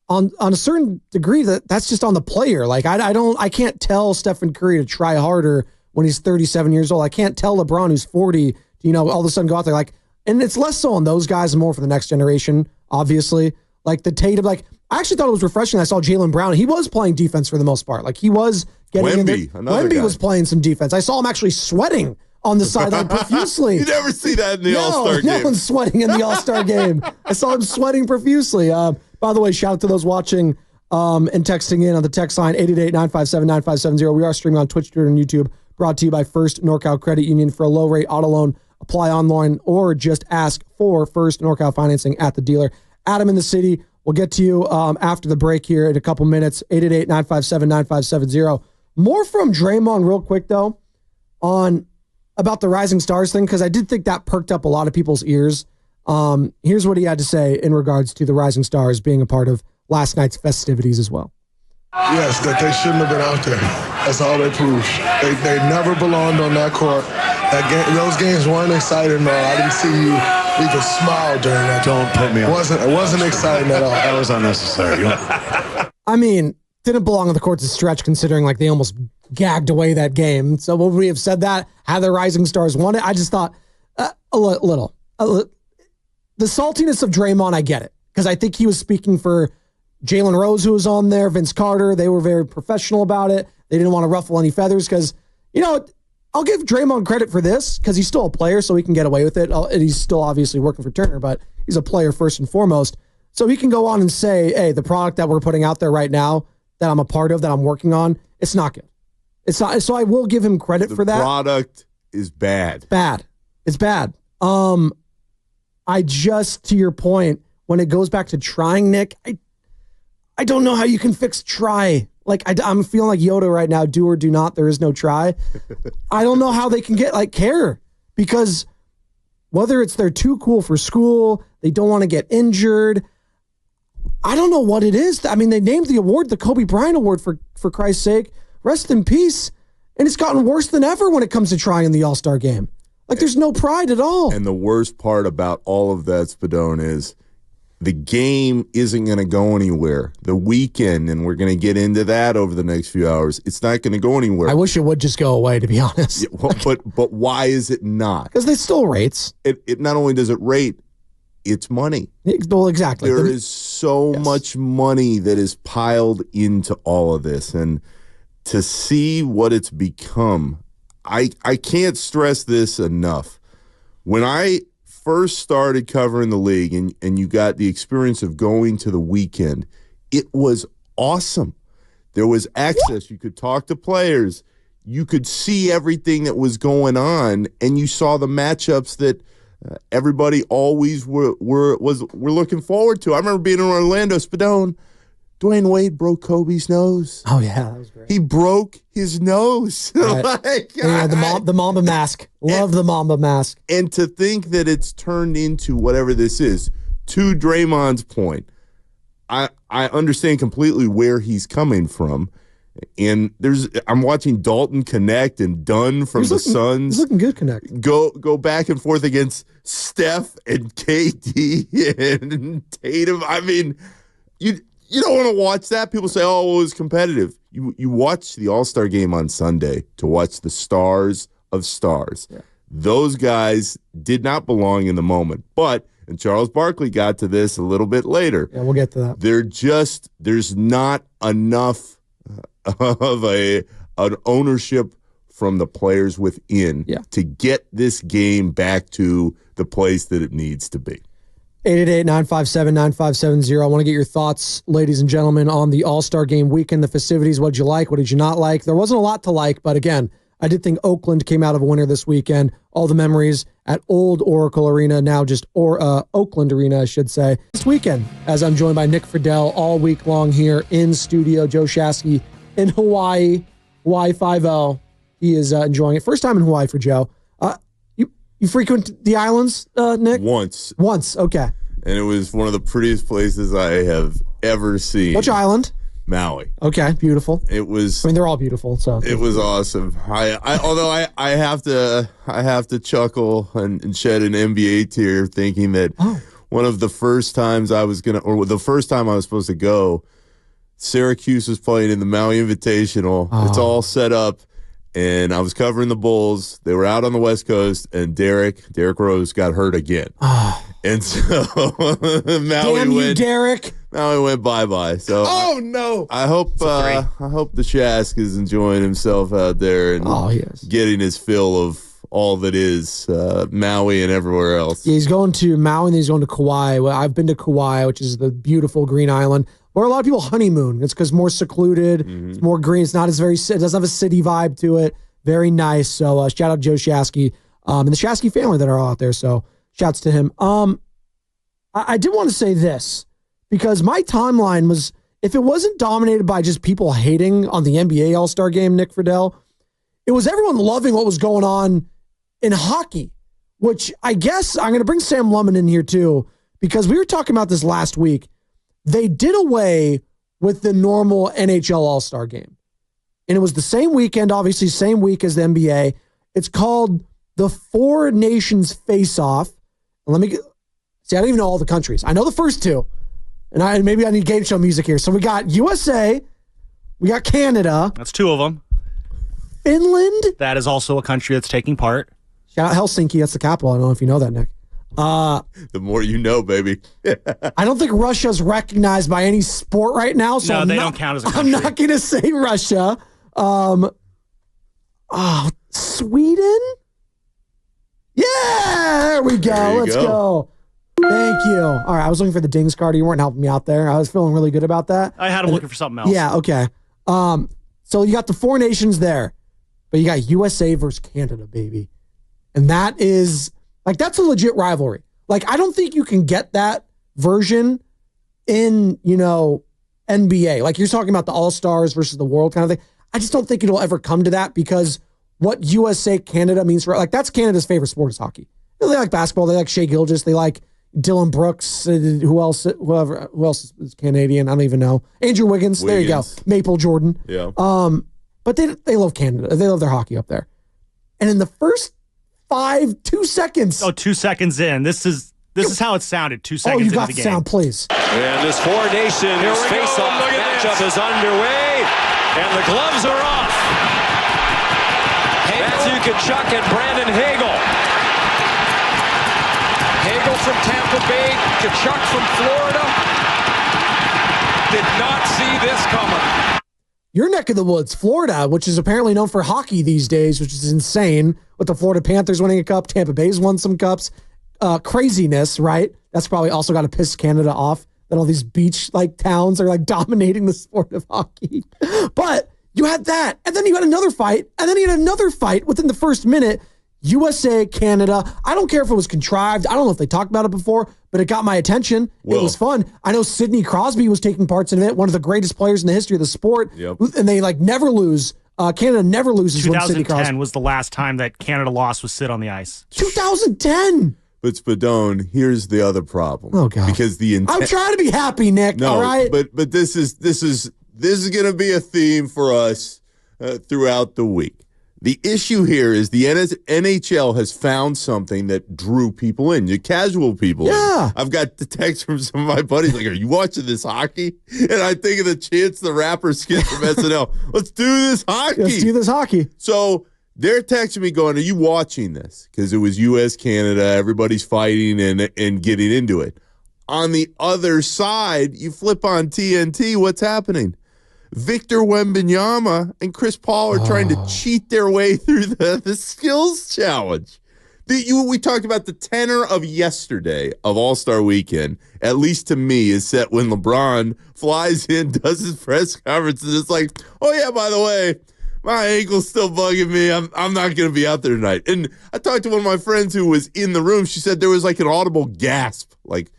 Speaker 2: on a certain degree, that's just on the player. Like, I can't tell Stephen Curry to try harder when he's 37 years old. I can't tell LeBron, who's 40, all of a sudden go out there. Like, and it's less so on those guys and more for the next generation, obviously. Like the Tatum, like, I actually thought it was refreshing. I saw Jaylen Brown. He was playing defense for the most part. Like, he was getting in there. Wemby was playing some defense. I saw him actually sweating on the sideline profusely.
Speaker 1: You never see that in the All-Star game.
Speaker 2: No one's sweating in the All-Star game. I saw him sweating profusely. By the way, shout out to those watching and texting in on the text line, 888-957-9570. We are streaming on Twitch, Twitter, and YouTube. Brought to you by First NorCal Credit Union. For a low-rate auto loan, apply online or just ask for First NorCal financing at the dealer. Adam in the city. We'll get to you after the break here in a couple minutes. 888-957-9570. More from Draymond real quick, though, on about the Rising Stars thing, because I did think that perked up a lot of people's ears. Here's what he had to say in regards to the Rising Stars being a part of last night's festivities as well.
Speaker 3: Yes, that they shouldn't have been out there. That's all they proved. They never belonged on that court. Those games weren't exciting, though. I didn't see you even smile during that.
Speaker 4: Don't put me on.
Speaker 3: It wasn't exciting at all.
Speaker 4: That was unnecessary.
Speaker 2: I mean, didn't belong on the court to stretch, considering like they almost gagged away that game. So would we have said that had the Rising Stars won it? I just thought a little. The saltiness of Draymond, I get it, because I think he was speaking for Jalen Rose, who was on there, Vince Carter. They were very professional about it. They didn't want to ruffle any feathers because, I'll give Draymond credit for this because he's still a player, so he can get away with it. And he's still obviously working for Turner, but he's a player first and foremost. So he can go on and say, hey, the product that we're putting out there right now that I'm a part of, that I'm working on, it's not good. It's not. So I will give him credit for that.
Speaker 1: The product is bad.
Speaker 2: It's bad. I just, to your point, when it goes back to trying, Nick, I don't know how you can fix try. Like, I'm feeling like Yoda right now, do or do not, there is no try. I don't know how they can get, care, because whether it's they're too cool for school, they don't want to get injured, I don't know what it is. I mean, they named the award the Kobe Bryant Award, for Christ's sake. Rest in peace. And it's gotten worse than ever when it comes to trying in the All-Star game. Like, there's no pride at all.
Speaker 1: And the worst part about all of that, Spadone, is the game isn't going to go anywhere. The weekend, and we're going to get into that over the next few hours, it's not going to go anywhere.
Speaker 2: I wish it would just go away, to be honest.
Speaker 1: Yeah, well, but why is it not?
Speaker 2: Because they still rates.
Speaker 1: It not only does it rate, it's money.
Speaker 2: Well, exactly.
Speaker 1: There is so much money that is piled into all of this. And to see what it's become, I can't stress this enough. When I first started covering the league and you got the experience of going to the weekend, it was awesome. There was access. You could talk to players. You could see everything that was going on, and you saw the matchups that everybody always were looking forward to. I remember being in Orlando. Spadone, Dwayne Wade broke Kobe's nose.
Speaker 2: Oh yeah, that was great.
Speaker 1: He broke his nose.
Speaker 2: Right. The Mamba mask. Love the Mamba mask.
Speaker 1: And to think that it's turned into whatever this is, to Draymond's point, I understand completely where he's coming from. And I'm watching Dalton Connect and Dunn from the Suns.
Speaker 2: He's looking good, Connect.
Speaker 1: Go back and forth against Steph and KD and Tatum. I mean, you don't want to watch that. People say, oh, it was competitive. You watch the All-Star game on Sunday to watch the stars of stars. Yeah. Those guys did not belong in the moment. But, and Charles Barkley got to this a little bit later.
Speaker 2: Yeah, we'll get to that.
Speaker 1: There's not enough of an ownership from the players within to get this game back to the place that it needs to be.
Speaker 2: 888-957-9570. I want to get your thoughts, ladies and gentlemen, on the All-Star Game weekend, the festivities. What did you like? What did you not like? There wasn't a lot to like, but again, I did think Oakland came out of a winner this weekend. All the memories at Old Oracle Arena, now just Oakland Arena, I should say. This weekend, as I'm joined by Nick Friedel all week long here in studio, Joe Shasky in Hawaii 5-0. He is enjoying it. First time in Hawaii for Joe. You frequent the islands, Nick? Once, okay.
Speaker 1: And it was one of the prettiest places I have ever seen.
Speaker 2: Which island?
Speaker 1: Maui.
Speaker 2: Okay, beautiful.
Speaker 1: It was.
Speaker 2: I mean, they're all beautiful. So
Speaker 1: it was awesome. Although I have to chuckle and shed an NBA tear thinking that one of the first times the first time I was supposed to go, Syracuse was playing in the Maui Invitational. It's all set up. And I was covering the Bulls. They were out on the West Coast, and Derrick Rose got hurt again. And so
Speaker 2: Derrick.
Speaker 1: Maui went bye-bye. So
Speaker 2: no.
Speaker 1: I hope the Shask is enjoying himself out there and getting his fill of all that is Maui and everywhere else.
Speaker 2: Yeah, he's going to Maui and he's going to Kauai. Well, I've been to Kauai, which is the beautiful green island. Where a lot of people honeymoon. It's because more secluded, it's more green. It's not as it doesn't have a city vibe to it. Very nice. So shout out Joe Shasky and the Shasky family that are all out there. So shouts to him. I did want to say this because my timeline was, if it wasn't dominated by just people hating on the NBA All-Star Game, Nick Friedel, it was everyone loving what was going on in hockey, which I guess I'm going to bring Sam Lemon in here too, because we were talking about this last week. They did away with the normal NHL All-Star Game. And it was the same weekend, obviously, same week as the NBA. It's called the Four Nations Face-Off. And I don't even know all the countries. I know the first two. And maybe I need game show music here. So we got USA. We got Canada.
Speaker 6: That's two of them.
Speaker 2: Finland.
Speaker 6: That is also a country that's taking part.
Speaker 2: Shout out Helsinki. That's the capital. I don't know if you know that, Nick.
Speaker 1: The more you know, baby.
Speaker 2: I don't think Russia's recognized by any sport right now. So
Speaker 6: no, they don't count as a country.
Speaker 2: I'm not going to say Russia. Sweden? Yeah, there we go. Let's go. Thank you. All right, I was looking for the dings card. You weren't helping me out there. I was feeling really good about that.
Speaker 6: I had him looking for something else.
Speaker 2: Yeah, okay. So you got the four nations there, but you got USA versus Canada, baby. And that is, like, that's a legit rivalry. Like, I don't think you can get that version in, NBA. Like, you're talking about the All-Stars versus the World kind of thing. I just don't think it'll ever come to that because what USA, Canada means for, like, that's Canada's favorite sport is hockey. They like basketball. They like Shea Gilgeous. They like Dylan Brooks. Who else is Canadian? I don't even know. Andrew Wiggins. There you go. Maple Jordan.
Speaker 1: Yeah.
Speaker 2: But they love Canada. They love their hockey up there. And in the first 2 seconds.
Speaker 6: Oh, 2 seconds in. This is how it sounded 2 seconds into the game.
Speaker 2: Oh, you got the sound, please.
Speaker 7: And this Four Nations face-off matchup is underway, and the gloves are off. Matthew Tkachuk and Brandon Hagel. Hagel from Tampa Bay, Tkachuk from Florida. Did not see this coming.
Speaker 2: Your neck of the woods, Florida, which is apparently known for hockey these days, which is insane, with the Florida Panthers winning a cup. Tampa Bay's won some cups. Craziness, right? That's probably also got to piss Canada off that all these beach-like towns are like dominating the sport of hockey. But you had that, and then you had another fight, and then you had another fight within the first minute. USA, Canada. I don't care if it was contrived. I don't know if they talked about it before, but it got my attention. It was fun. I know Sidney Crosby was taking parts in it, one of the greatest players in the history of the sport.
Speaker 1: Yep.
Speaker 2: And they never lose. Canada never loses when Sidney Crosby.
Speaker 6: 2010 was the last time that Canada lost with Sid on the ice.
Speaker 2: 2010.
Speaker 1: But Spadone, here's the other problem.
Speaker 2: Oh God!
Speaker 1: Because
Speaker 2: I'm trying to be happy, Nick.
Speaker 1: No,
Speaker 2: all right.
Speaker 1: But this is going to be a theme for us throughout the week. The issue here is the NHL has found something that drew people in, your casual people.
Speaker 2: Yeah.
Speaker 1: I've got the text from some of my buddies like, are you watching this hockey? And I think of the Chance the Rapper skit from SNL. Let's do this hockey.
Speaker 2: Let's do this hockey.
Speaker 1: So they're texting me going, are you watching this? Because it was U.S., Canada, everybody's fighting and getting into it. On the other side, you flip on TNT, what's happening? Victor Wembanyama and Chris Paul are trying to cheat their way through the skills challenge. We talked about the tenor of yesterday of All-Star Weekend, at least to me, is set when LeBron flies in, does his press conference, and it's like, oh, yeah, by the way, my ankle's still bugging me. I'm not going to be out there tonight. And I talked to one of my friends who was in the room. She said there was like an audible gasp, like,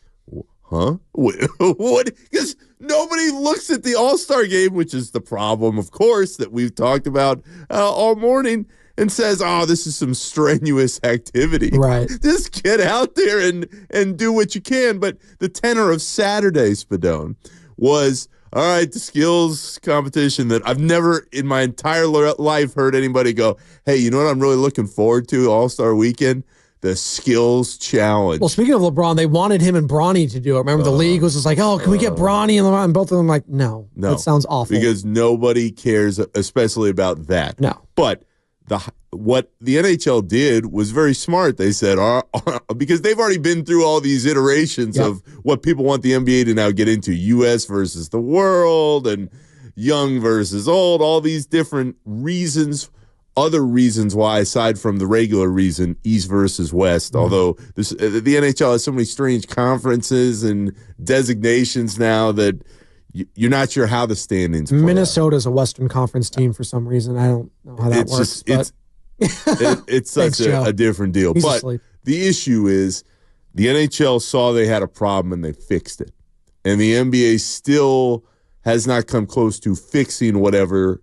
Speaker 1: huh? What? Because nobody looks at the All-Star game, which is the problem, of course, that we've talked about all morning, and says, oh, this is some strenuous activity.
Speaker 2: Right.
Speaker 1: Just get out there and do what you can. But the tenor of Saturday, Spadone, was, all right, the skills competition that I've never in my entire life heard anybody go, hey, you know what I'm really looking forward to All-Star Weekend? The skills challenge.
Speaker 2: Well, speaking of LeBron, they wanted him and Bronny to do it. Remember, the league was just like, oh, can we get Bronny and LeBron? And both of them like, no, that sounds awful.
Speaker 1: Because nobody cares, especially about that.
Speaker 2: No.
Speaker 1: But what the NHL did was very smart. They said, because they've already been through all these iterations of what people want the NBA to now get into, U.S. versus the world and young versus old, all these different reasons. Other reasons why, aside from the regular reason, East versus West, although the NHL has so many strange conferences and designations now that you're not sure how the standings play
Speaker 2: Minnesota's a Western Conference team for some reason. I don't know how that works.
Speaker 1: It's such a different deal.
Speaker 2: He's
Speaker 1: but
Speaker 2: asleep.
Speaker 1: The issue is the NHL saw they had a problem and they fixed it. And the NBA still has not come close to fixing whatever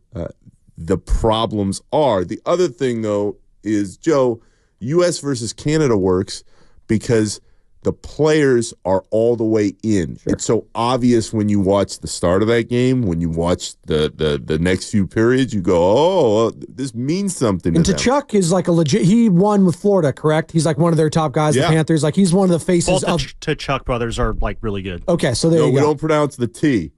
Speaker 1: the problems are. The other thing, though, is, Joe, U.S. versus Canada works because the players are all the way in. Sure. It's so obvious when you watch the start of that game, when you watch the next few periods, you go, oh, this means something
Speaker 2: and
Speaker 1: to them.
Speaker 2: Tkachuk is like a legit, he won with Florida, correct? He's like one of their top guys, the Panthers. Like he's one of the faces
Speaker 6: Both
Speaker 2: of...
Speaker 6: Tkachuk brothers are like really good.
Speaker 2: Okay, so there you go.
Speaker 1: We don't pronounce the T.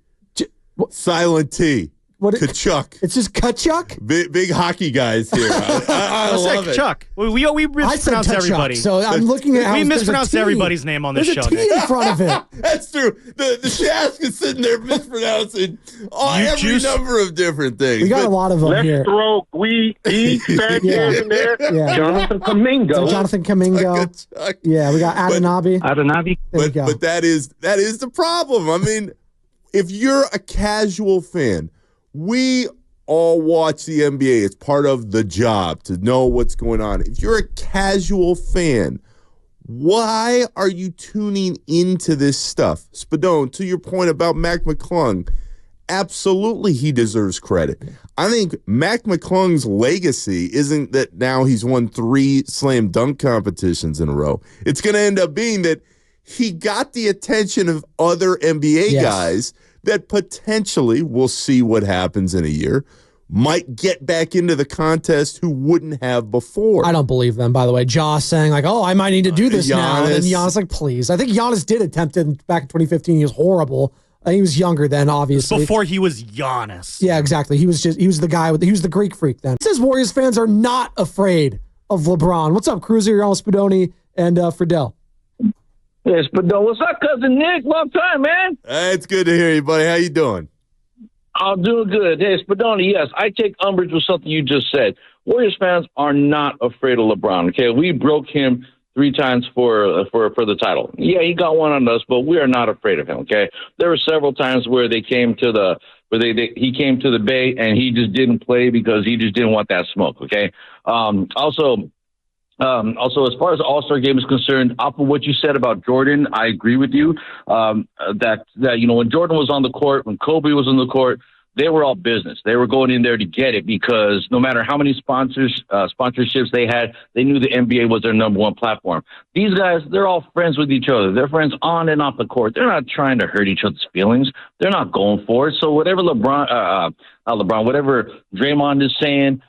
Speaker 1: Silent T. Tkachuk.
Speaker 2: It's just Tkachuk?
Speaker 1: Big hockey guys here. I love it.
Speaker 6: Tkachuk. We mispronounce everybody.
Speaker 2: So I'm looking at how
Speaker 6: we mispronounce everybody's name on this show.
Speaker 2: There's a T in front of it.
Speaker 1: That's true. The Shask is sitting there mispronouncing every number of different things.
Speaker 2: We got a lot of them here.
Speaker 8: Let's throw Sanchez in there.
Speaker 2: Yeah.
Speaker 8: Jonathan Kamingo.
Speaker 2: So Jonathan Kamingo. Yeah, we got Adenabi.
Speaker 1: But that is the problem. I mean, if you're a casual fan, we all watch the NBA. It's part of the job to know what's going on. If you're a casual fan, why are you tuning into this stuff? Spadone, to your point about Mac McClung, absolutely he deserves credit. I think Mac McClung's legacy isn't that now he's won 3 slam dunk competitions in a row. It's going to end up being that he got the attention of other NBA guys that potentially, we'll see what happens in a year, might get back into the contest who wouldn't have before.
Speaker 2: I don't believe them, by the way. Josh saying like, oh, I might need to do this now. And Giannis like, please. I think Giannis did attempt it back in 2015. He was horrible. He was younger then, obviously.
Speaker 6: Before he was Giannis.
Speaker 2: Yeah, exactly. He was the guy he was the Greek freak then. It says Warriors fans are not afraid of LeBron. What's up, Cruiser? You're on with Spadoni and Friedel.
Speaker 8: Yes, but what's up, cousin Nick? Long time, man.
Speaker 1: It's good to hear you, buddy. How you doing?
Speaker 8: I'm doing good. Hey, Spadoni, yes, I take umbrage with something you just said. Warriors fans are not afraid of LeBron, okay? We broke him 3 times for the title. Yeah, he got one on us, but we are not afraid of him, okay? There were several times where he came to the Bay and he just didn't play because he just didn't want that smoke, okay? Also, as far as the All-Star game is concerned, off of what you said about Jordan, I agree with you. That when Jordan was on the court, when Kobe was on the court, they were all business. They were going in there to get it because no matter how many sponsorships they had, they knew the NBA was their number one platform. These guys, they're all friends with each other. They're friends on and off the court. They're not trying to hurt each other's feelings. They're not going for it. So whatever whatever Draymond is saying,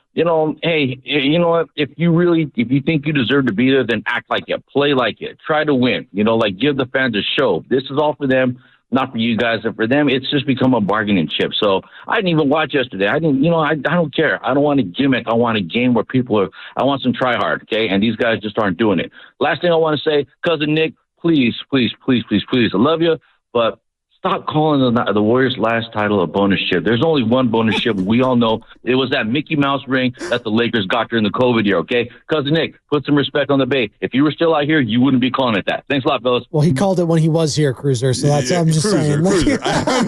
Speaker 8: hey, you know what? If you think you deserve to be there, then act like it, play like it, try to win. Give the fans a show. This is all for them, not for you guys. And for them, it's just become a bargaining chip. So I didn't even watch yesterday. I didn't, I don't care. I don't want a gimmick. I want a game where I want some try hard. Okay. And these guys just aren't doing it. Last thing I want to say, Cousin Nick, please, please, please, please, please. I love you, but stop calling the Warriors' last title a bonus chip. There's only one bonus chip. We all know it was that Mickey Mouse ring that the Lakers got during the COVID year, okay? Cousin Nick, put some respect on the Bay. If you were still out here, you wouldn't be calling it that. Thanks a lot, fellas.
Speaker 2: Well, he called it when he was here, Cruiser, so that's I'm just saying.
Speaker 1: Cruiser. I've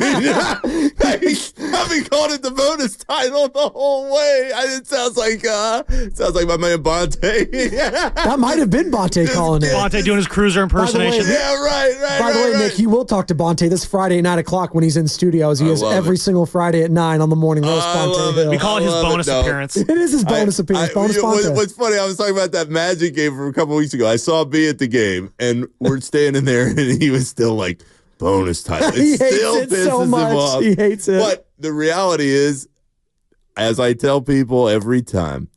Speaker 1: been calling it the bonus title the whole way. It sounds like my man Bonte.
Speaker 2: That might have been Bonte calling it.
Speaker 6: Bonte doing his Cruiser impersonation.
Speaker 2: By the way, Nick, he will talk to Bonte this Friday at 9 o'clock when he's in studios. He is every single Friday at 9 on the morning roast.
Speaker 6: We call it his bonus appearance.
Speaker 2: It is his bonus appearance.
Speaker 1: What's funny, I was talking about that Magic game from a couple weeks ago. I saw B at the game, and we're standing there, and he was still like, bonus title.
Speaker 2: He hates it so much. He hates it.
Speaker 1: But the reality is, as I tell people every time,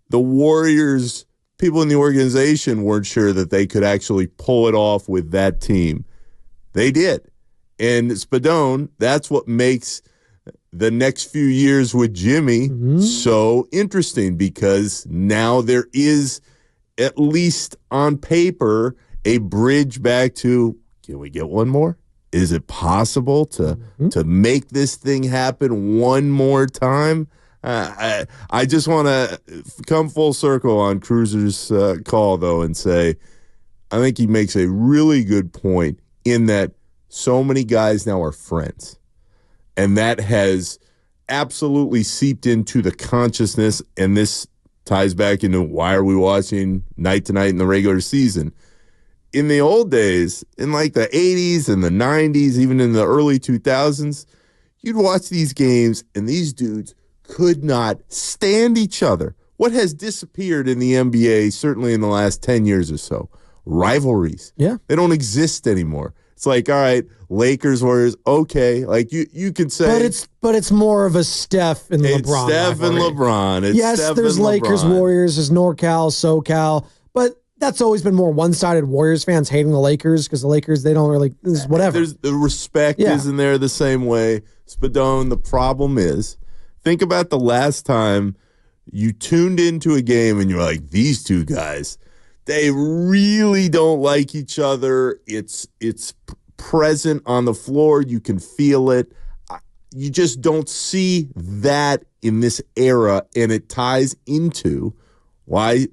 Speaker 1: the Warriors, people in the organization weren't sure that they could actually pull it off with that team. They did. And Spadone, that's what makes the next few years with Jimmy so interesting, because now there is, at least on paper, a bridge back to, can we get one more? Is it possible to make this thing happen one more time? I just want to come full circle on Cruiser's call, though, and say I think he makes a really good point in that so many guys now are friends. And that has absolutely seeped into the consciousness, and this ties back into why are we watching night to night in the regular season. In the old days, in like the 80s and the 90s, even in the early 2000s, you'd watch these games and these dudes could not stand each other. What has disappeared in the NBA, certainly in the last 10 years or so? Rivalries.
Speaker 2: Yeah.
Speaker 1: They don't exist anymore. It's like, all right, Lakers, Warriors, okay. Like you could say,
Speaker 2: but it's more of a Steph and LeBron.
Speaker 1: Steph and LeBron.
Speaker 2: Yes, there's Lakers, Warriors, there's NorCal, SoCal, but that's always been more one-sided. Warriors fans hating the Lakers because the Lakers, they don't really, whatever.
Speaker 1: There's the respect isn't there the same way. Spadone, the problem is, think about the last time you tuned into a game and you're like, these two guys, they really don't like each other. It's present on the floor. You can feel it. You just don't see that in this era, and it ties into why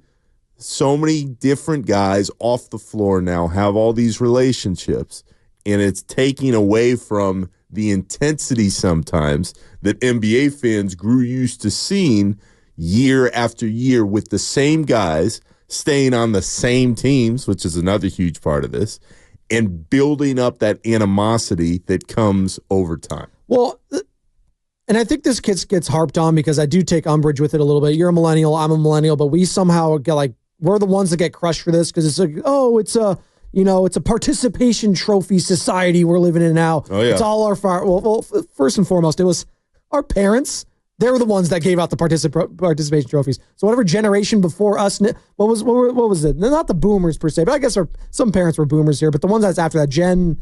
Speaker 1: so many different guys off the floor now have all these relationships, and it's taking away from the intensity sometimes that NBA fans grew used to seeing year after year with the same guys staying on the same teams, which is another huge part of this, and building up that animosity that comes over time.
Speaker 2: Well, and I think this gets harped on because I do take umbrage with it a little bit. You're a millennial, I'm a millennial, but we somehow get like, we're the ones that get crushed for this because it's like, oh, it's a participation trophy society we're living in now.
Speaker 1: Oh, yeah.
Speaker 2: It's all our well, first and foremost, it was our parents. They were the ones that gave out the participation trophies. So whatever generation before us, what was it? Not the boomers per se, but I guess some parents were boomers here. But the ones that's after that, Gen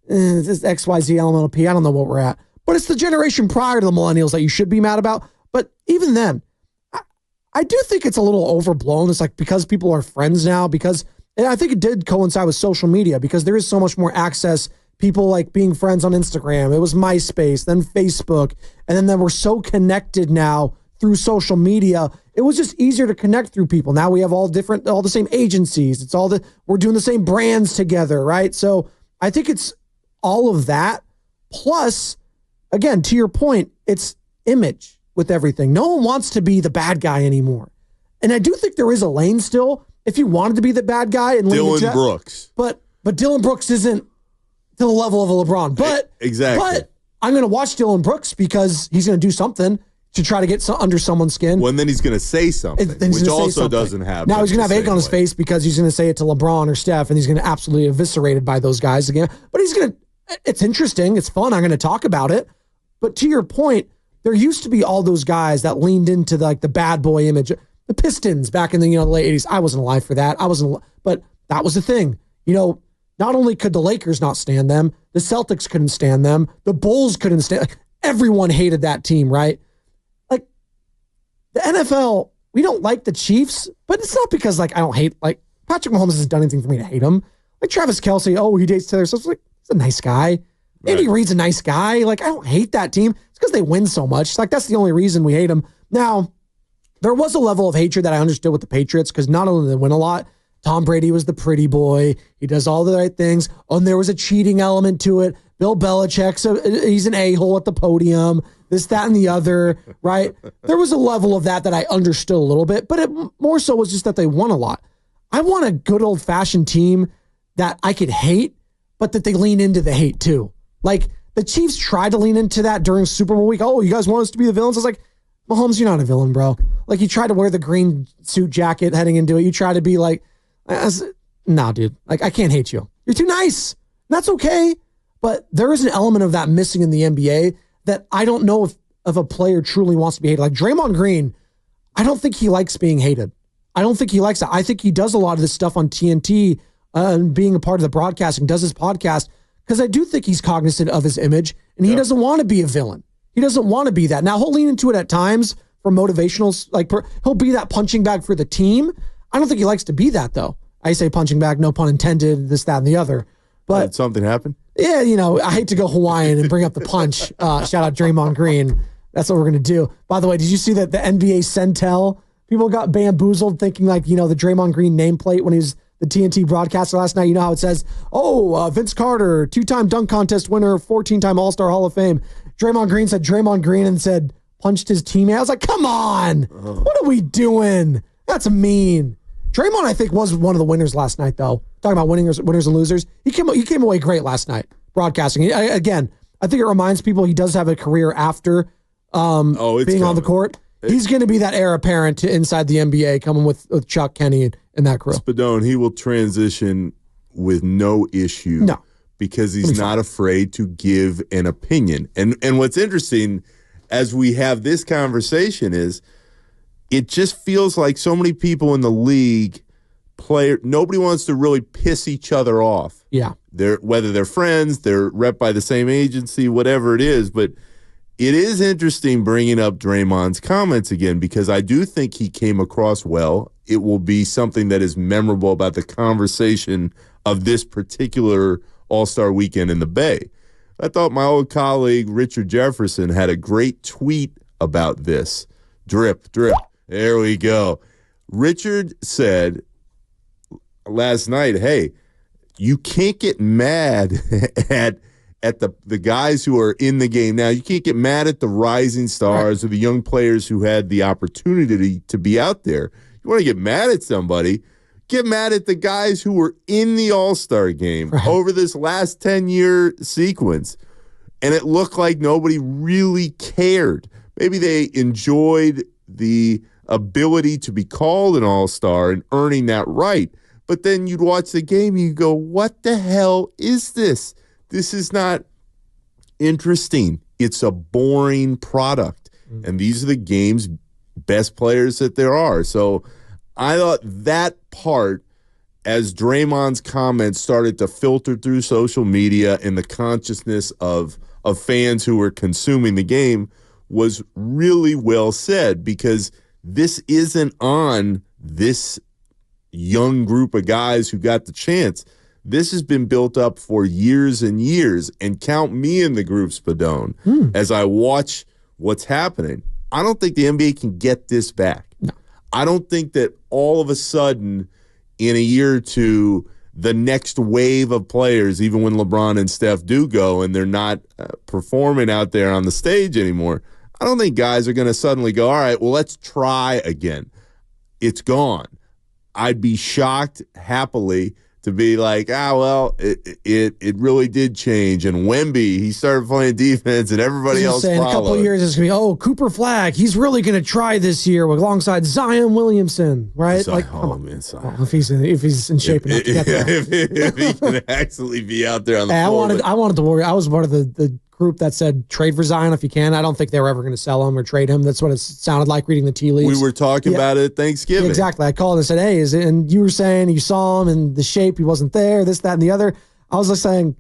Speaker 2: XYZ, LMNOP, I don't know what we're at. But it's the generation prior to the millennials that you should be mad about. But even then, I do think it's a little overblown. It's like because people are friends now, and I think it did coincide with social media because there is so much more access. People like being friends on Instagram. It was MySpace, then Facebook. And then we're so connected now through social media. It was just easier to connect through people. Now we have all the same agencies. We're doing the same brands together, right? So I think it's all of that. Plus, again, to your point, it's image with everything. No one wants to be the bad guy anymore. And I do think there is a lane still. If you wanted to be the bad guy and
Speaker 1: Dylan Brooks.
Speaker 2: But Dylan Brooks isn't to the level of a LeBron. But
Speaker 1: exactly.
Speaker 2: But I'm going to watch Dylan Brooks because he's going to do something to try to get under someone's skin.
Speaker 1: Well, and then he's going to say something, which also doesn't happen.
Speaker 2: Now he's going to have egg on his face because he's going to say it to LeBron or Steph, and he's going to absolutely eviscerated by those guys again. But it's interesting. It's fun. I'm going to talk about it. But to your point, there used to be all those guys that leaned into the bad boy image. The Pistons back in the the late 80s. I wasn't alive for that. But that was the thing. Not only could the Lakers not stand them, the Celtics couldn't stand them, the Bulls couldn't stand. Everyone hated that team, right? Like the NFL, we don't like the Chiefs, but it's not because I don't hate Patrick Mahomes hasn't done anything for me to hate him. Like Travis Kelce, he dates Taylor Swift. He's a nice guy. Right. Andy Reid's a nice guy. I don't hate that team. It's because they win so much. That's the only reason we hate them. Now, there was a level of hatred that I understood with the Patriots because not only did they win a lot, Tom Brady was the pretty boy. He does all the right things. And there was a cheating element to it. Bill Belichick, he's an a-hole at the podium. This, that, and the other, right? There was a level of that I understood a little bit, but it more so was just that they won a lot. I want a good old-fashioned team that I could hate, but that they lean into the hate too. The Chiefs tried to lean into that during Super Bowl week. Oh, you guys want us to be the villains? I was like, Mahomes, you're not a villain, bro. You try to wear the green suit jacket heading into it. You try to be nah, dude. I can't hate you. You're too nice. That's okay. But there is an element of that missing in the NBA that I don't know if a player truly wants to be hated. Draymond Green, I don't think he likes being hated. I don't think he likes that. I think he does a lot of this stuff on TNT and being a part of the broadcasting, does his podcast, because I do think he's cognizant of his image, and he doesn't want to be a villain. He doesn't want to be that. Now, he'll lean into it at times for motivational, he'll be that punching bag for the team. I don't think he likes to be that, though. I say punching bag, no pun intended, this, that, and the other. But
Speaker 1: did something happen?
Speaker 2: Yeah, I hate to go Hawaiian and bring up the punch. Shout out Draymond Green. That's what we're going to do. By the way, did you see that the NBA Centel, people got bamboozled thinking the Draymond Green nameplate when he was the TNT broadcaster last night? You know how it says, Vince Carter, 2-time dunk contest winner, 14-time All-Star Hall of Fame. Draymond Green said Draymond Green and said punched his teammate. I was like, come on. What are we doing? That's mean. Draymond, I think, was one of the winners last night, though. Talking about winners and losers. He came away great last night, broadcasting. Again, I think it reminds people he does have a career after being on the court. He's going to be that heir apparent to inside the NBA, coming with Chuck Kenny and that crew.
Speaker 1: Spadone, he will transition with no issue.
Speaker 2: No.
Speaker 1: Because he's not afraid to give an opinion. And what's interesting as we have this conversation is it just feels like so many people in the league nobody wants to really piss each other off.
Speaker 2: Yeah.
Speaker 1: Whether they're friends, they're rep by the same agency, whatever it is. But it is interesting bringing up Draymond's comments again because I do think he came across well. It will be something that is memorable about the conversation of this particular All-Star weekend in the Bay. I thought my old colleague Richard Jefferson had a great tweet about this. Drip, drip. There we go. Richard said last night, hey, you can't get mad at the guys who are in the game now. You can't get mad at the rising stars or the young players who had the opportunity to be out there. You want to get mad at somebody, get mad at the guys who were in the All-Star game over this last 10-year sequence. And it looked like nobody really cared. Maybe they enjoyed the ability to be called an All-Star and earning that right. But then you'd watch the game and you go, what the hell is this? This is not interesting. It's a boring product. And these are the game's best players that there are. So I thought that part, as Draymond's comments started to filter through social media and the consciousness of fans who were consuming the game, was really well said, because this isn't on this young group of guys who got the chance. This has been built up for years and years, and count me in the group, Spadone, as I watch what's happening. I don't think the NBA can get this back. No. I don't think that all of a sudden in a year or two, the next wave of players, even when LeBron and Steph do go and they're not performing out there on the stage anymore, I don't think guys are going to suddenly go, all right, well, let's try again. It's gone. I'd be shocked happily to be like, it really did change. And Wemby, he started playing defense, and everybody else followed. In a couple of years, it's going to be, Cooper Flagg, he's really going to try this year alongside Zion Williamson, right? If he's in shape enough to get there. if he can actually be out there on the floor.
Speaker 2: I wanted the Warriors. I was part of the group that said trade for Zion if you can. I don't think they were ever going to sell him or trade him. That's what it sounded like reading the tea leaves.
Speaker 1: We were talking about it at Thanksgiving.
Speaker 2: Exactly. I called and said, hey, is it? And you were saying you saw him and the shape, he wasn't there, this, that, and the other. I was just saying,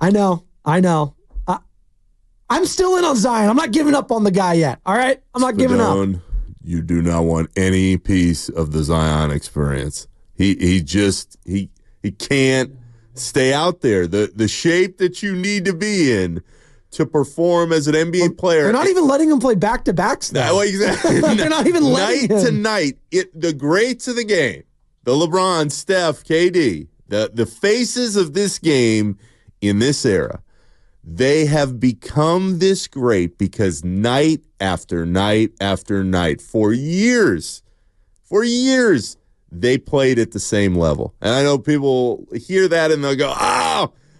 Speaker 2: I know. I'm still in on Zion. I'm not giving up on the guy yet. All right? I'm not giving up.
Speaker 1: You do not want any piece of the Zion experience. He can't stay out there. The shape that you need to be in to perform as an NBA player.
Speaker 2: They're not even letting him play back-to-backs now.
Speaker 1: No, exactly.
Speaker 2: They're not even letting him.
Speaker 1: Night to night, the greats of the game, the LeBron, Steph, KD, the faces of this game in this era, they have become this great because night after night after night, for years, they played at the same level. And I know people hear that and they'll go,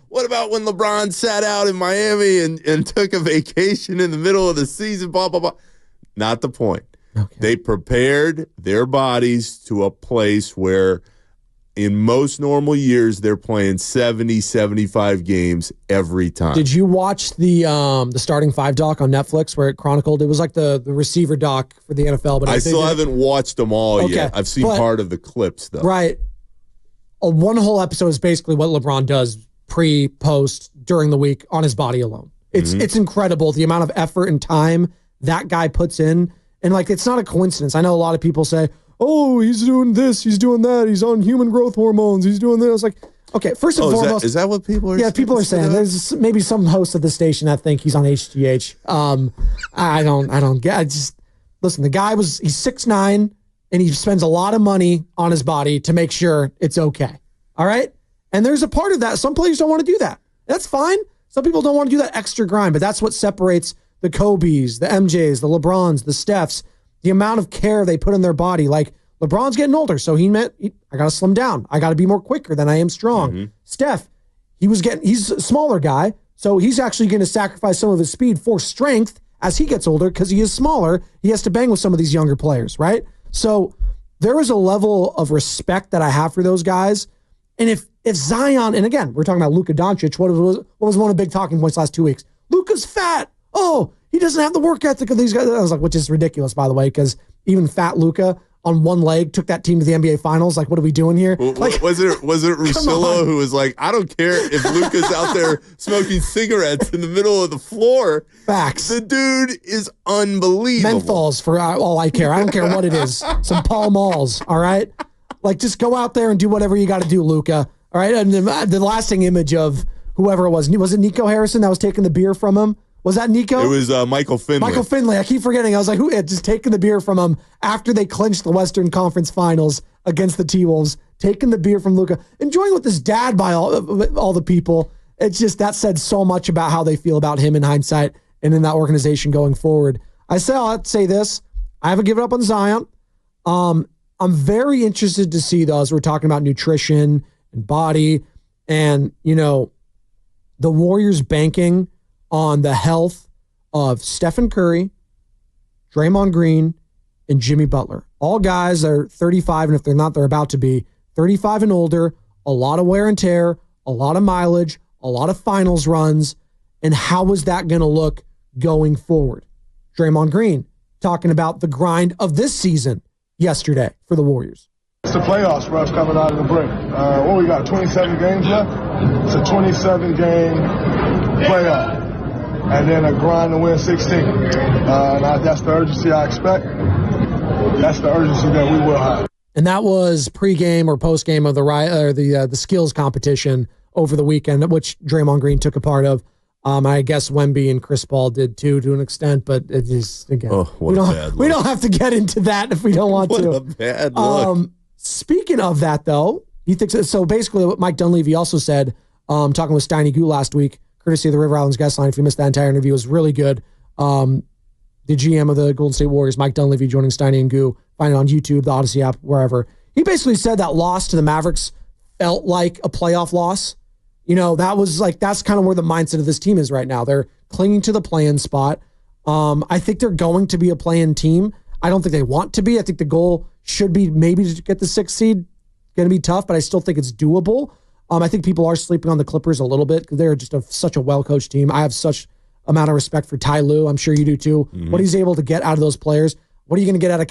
Speaker 1: what about when LeBron sat out in Miami and took a vacation in the middle of the season, blah, blah, blah. Not the point.
Speaker 2: Okay.
Speaker 1: They prepared their bodies to a place where in most normal years, they're playing 70, 75 games every time.
Speaker 2: Did you watch the Starting Five doc on Netflix where it chronicled? It was like the receiver doc for the NFL. But
Speaker 1: I still haven't watched them all yet. I've seen part of the clips, though.
Speaker 2: Right. One whole episode is basically what LeBron does pre, post, during the week on his body alone. It's incredible the amount of effort and time that guy puts in. And, like, it's not a coincidence. I know a lot of people say, oh, he's doing this, he's doing that, he's on human growth hormones, he's doing this. Like, okay, first and foremost.
Speaker 1: Is that what people are saying?
Speaker 2: Yeah, people are saying. There's maybe some hosts of the station that think he's on HGH. I don't get it. Listen, the guy he's 6'9", and he spends a lot of money on his body to make sure it's okay. All right? And there's a part of that. Some players don't want to do that. That's fine. Some people don't want to do that extra grind, but that's what separates the Kobes, the MJs, the LeBrons, the Stephs, the amount of care they put in their body. Like, LeBron's getting older, so I got to slim down. I got to be more quicker than I am strong. Steph, he's a smaller guy, so he's actually going to sacrifice some of his speed for strength as he gets older because he is smaller. He has to bang with some of these younger players, right? So there is a level of respect that I have for those guys. And if Zion, and again, we're talking about Luka Doncic, what was one of the big talking points last 2 weeks? Luka's fat. Oh, he doesn't have the work ethic of these guys. I was like, which is ridiculous, by the way, because even fat Luka on one leg took that team to the NBA Finals. Like, what are we doing here? Like,
Speaker 1: was it Russillo who was like, I don't care if Luka's out there smoking cigarettes in the middle of the floor.
Speaker 2: Facts.
Speaker 1: The dude is unbelievable.
Speaker 2: Menthols for all I care. I don't care what it is. Some Pall Malls, all right? Like, just go out there and do whatever you got to do, Luka. All right? And the lasting image of whoever it was it Nico Harrison that was taking the beer from him? Was that Nico?
Speaker 1: It was Michael Finley.
Speaker 2: Michael Finley. I keep forgetting. I was like, who had just taken the beer from him after they clinched the Western Conference Finals against the T-Wolves, taking the beer from Luka, enjoying with his dad by all the people. It's just, that said so much about how they feel about him in hindsight and in that organization going forward. I'll say this. I haven't given up on Zion. I'm very interested to see, though, as we're talking about nutrition and body and, the Warriors banking on the health of Stephen Curry, Draymond Green, and Jimmy Butler. All guys that are 35, and if they're not, they're about to be 35 and older, a lot of wear and tear, a lot of mileage, a lot of finals runs, and how is that going to look going forward? Draymond Green talking about the grind of this season yesterday for the Warriors.
Speaker 3: It's the playoffs for us coming out of the break. What we got, 27 games left? It's a 27-game playoff. And then a grind to win 16. That's the urgency I expect. That's the urgency that we will have.
Speaker 2: And that was pregame or postgame of the skills competition over the weekend, which Draymond Green took a part of. I guess Wemby and Chris Paul did too, to an extent, but it is, again, we don't have to get into that if we don't want to.
Speaker 1: What a bad look.
Speaker 2: Speaking of that, though, he thinks so. Basically, what Mike Dunleavy also said, talking with Steiny Goo last week, courtesy of the River Islands guest line. If you missed that entire interview, it was really good. The GM of the Golden State Warriors, Mike Dunleavy, joining Steiny and Goo. Find it on YouTube, the Odyssey app, wherever. He basically said that loss to the Mavericks felt like a playoff loss. That's kind of where the mindset of this team is right now. They're clinging to the play-in spot. I think they're going to be a play-in team. I don't think they want to be. I think the goal should be maybe to get the 6th seed. Going to be tough, but I still think it's doable. I think people are sleeping on the Clippers a little bit because they're just such a well-coached team. I have such amount of respect for Ty Lue. I'm sure you do too. What he's able to get out of those players. What are you going to get out of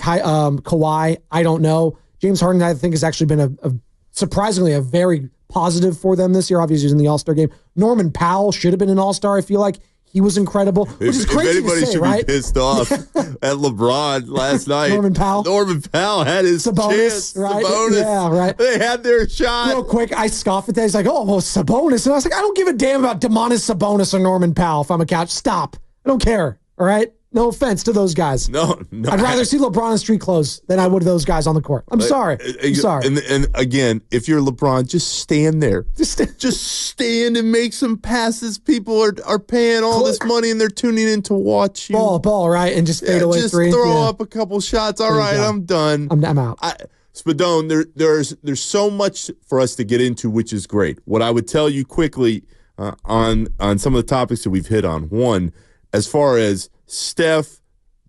Speaker 2: Kawhi? I don't know. James Harden, I think, has actually been surprisingly a very positive for them this year. Obviously, he's in the All-Star game. Norman Powell should have been an All-Star. I feel like he was incredible, which is crazy
Speaker 1: if anybody
Speaker 2: to say,
Speaker 1: should
Speaker 2: right?
Speaker 1: be pissed off at LeBron last night,
Speaker 2: Norman Powell
Speaker 1: had his chance.
Speaker 2: right?
Speaker 1: Sabonis.
Speaker 2: Yeah, right.
Speaker 1: They had their shot.
Speaker 2: Real quick, I scoff at that. He's like, oh, well, Sabonis. And I was like, I don't give a damn about Domantas Sabonis or Norman Powell if I'm a couch. Stop. I don't care, all right? No offense to those guys.
Speaker 1: No.
Speaker 2: I'd rather see LeBron in street clothes than I would those guys on the court. I'm sorry. I'm sorry.
Speaker 1: And again, if you're LeBron, just stand there. Just stand and make some passes. People are paying all this money and they're tuning in to watch you.
Speaker 2: Ball, right? And just fade away
Speaker 1: just
Speaker 2: three.
Speaker 1: Throw up a couple shots. All right, I'm done.
Speaker 2: I'm out.
Speaker 1: Spadone, there's so much for us to get into, which is great. What I would tell you quickly on some of the topics that we've hit on. One, as far as Steph,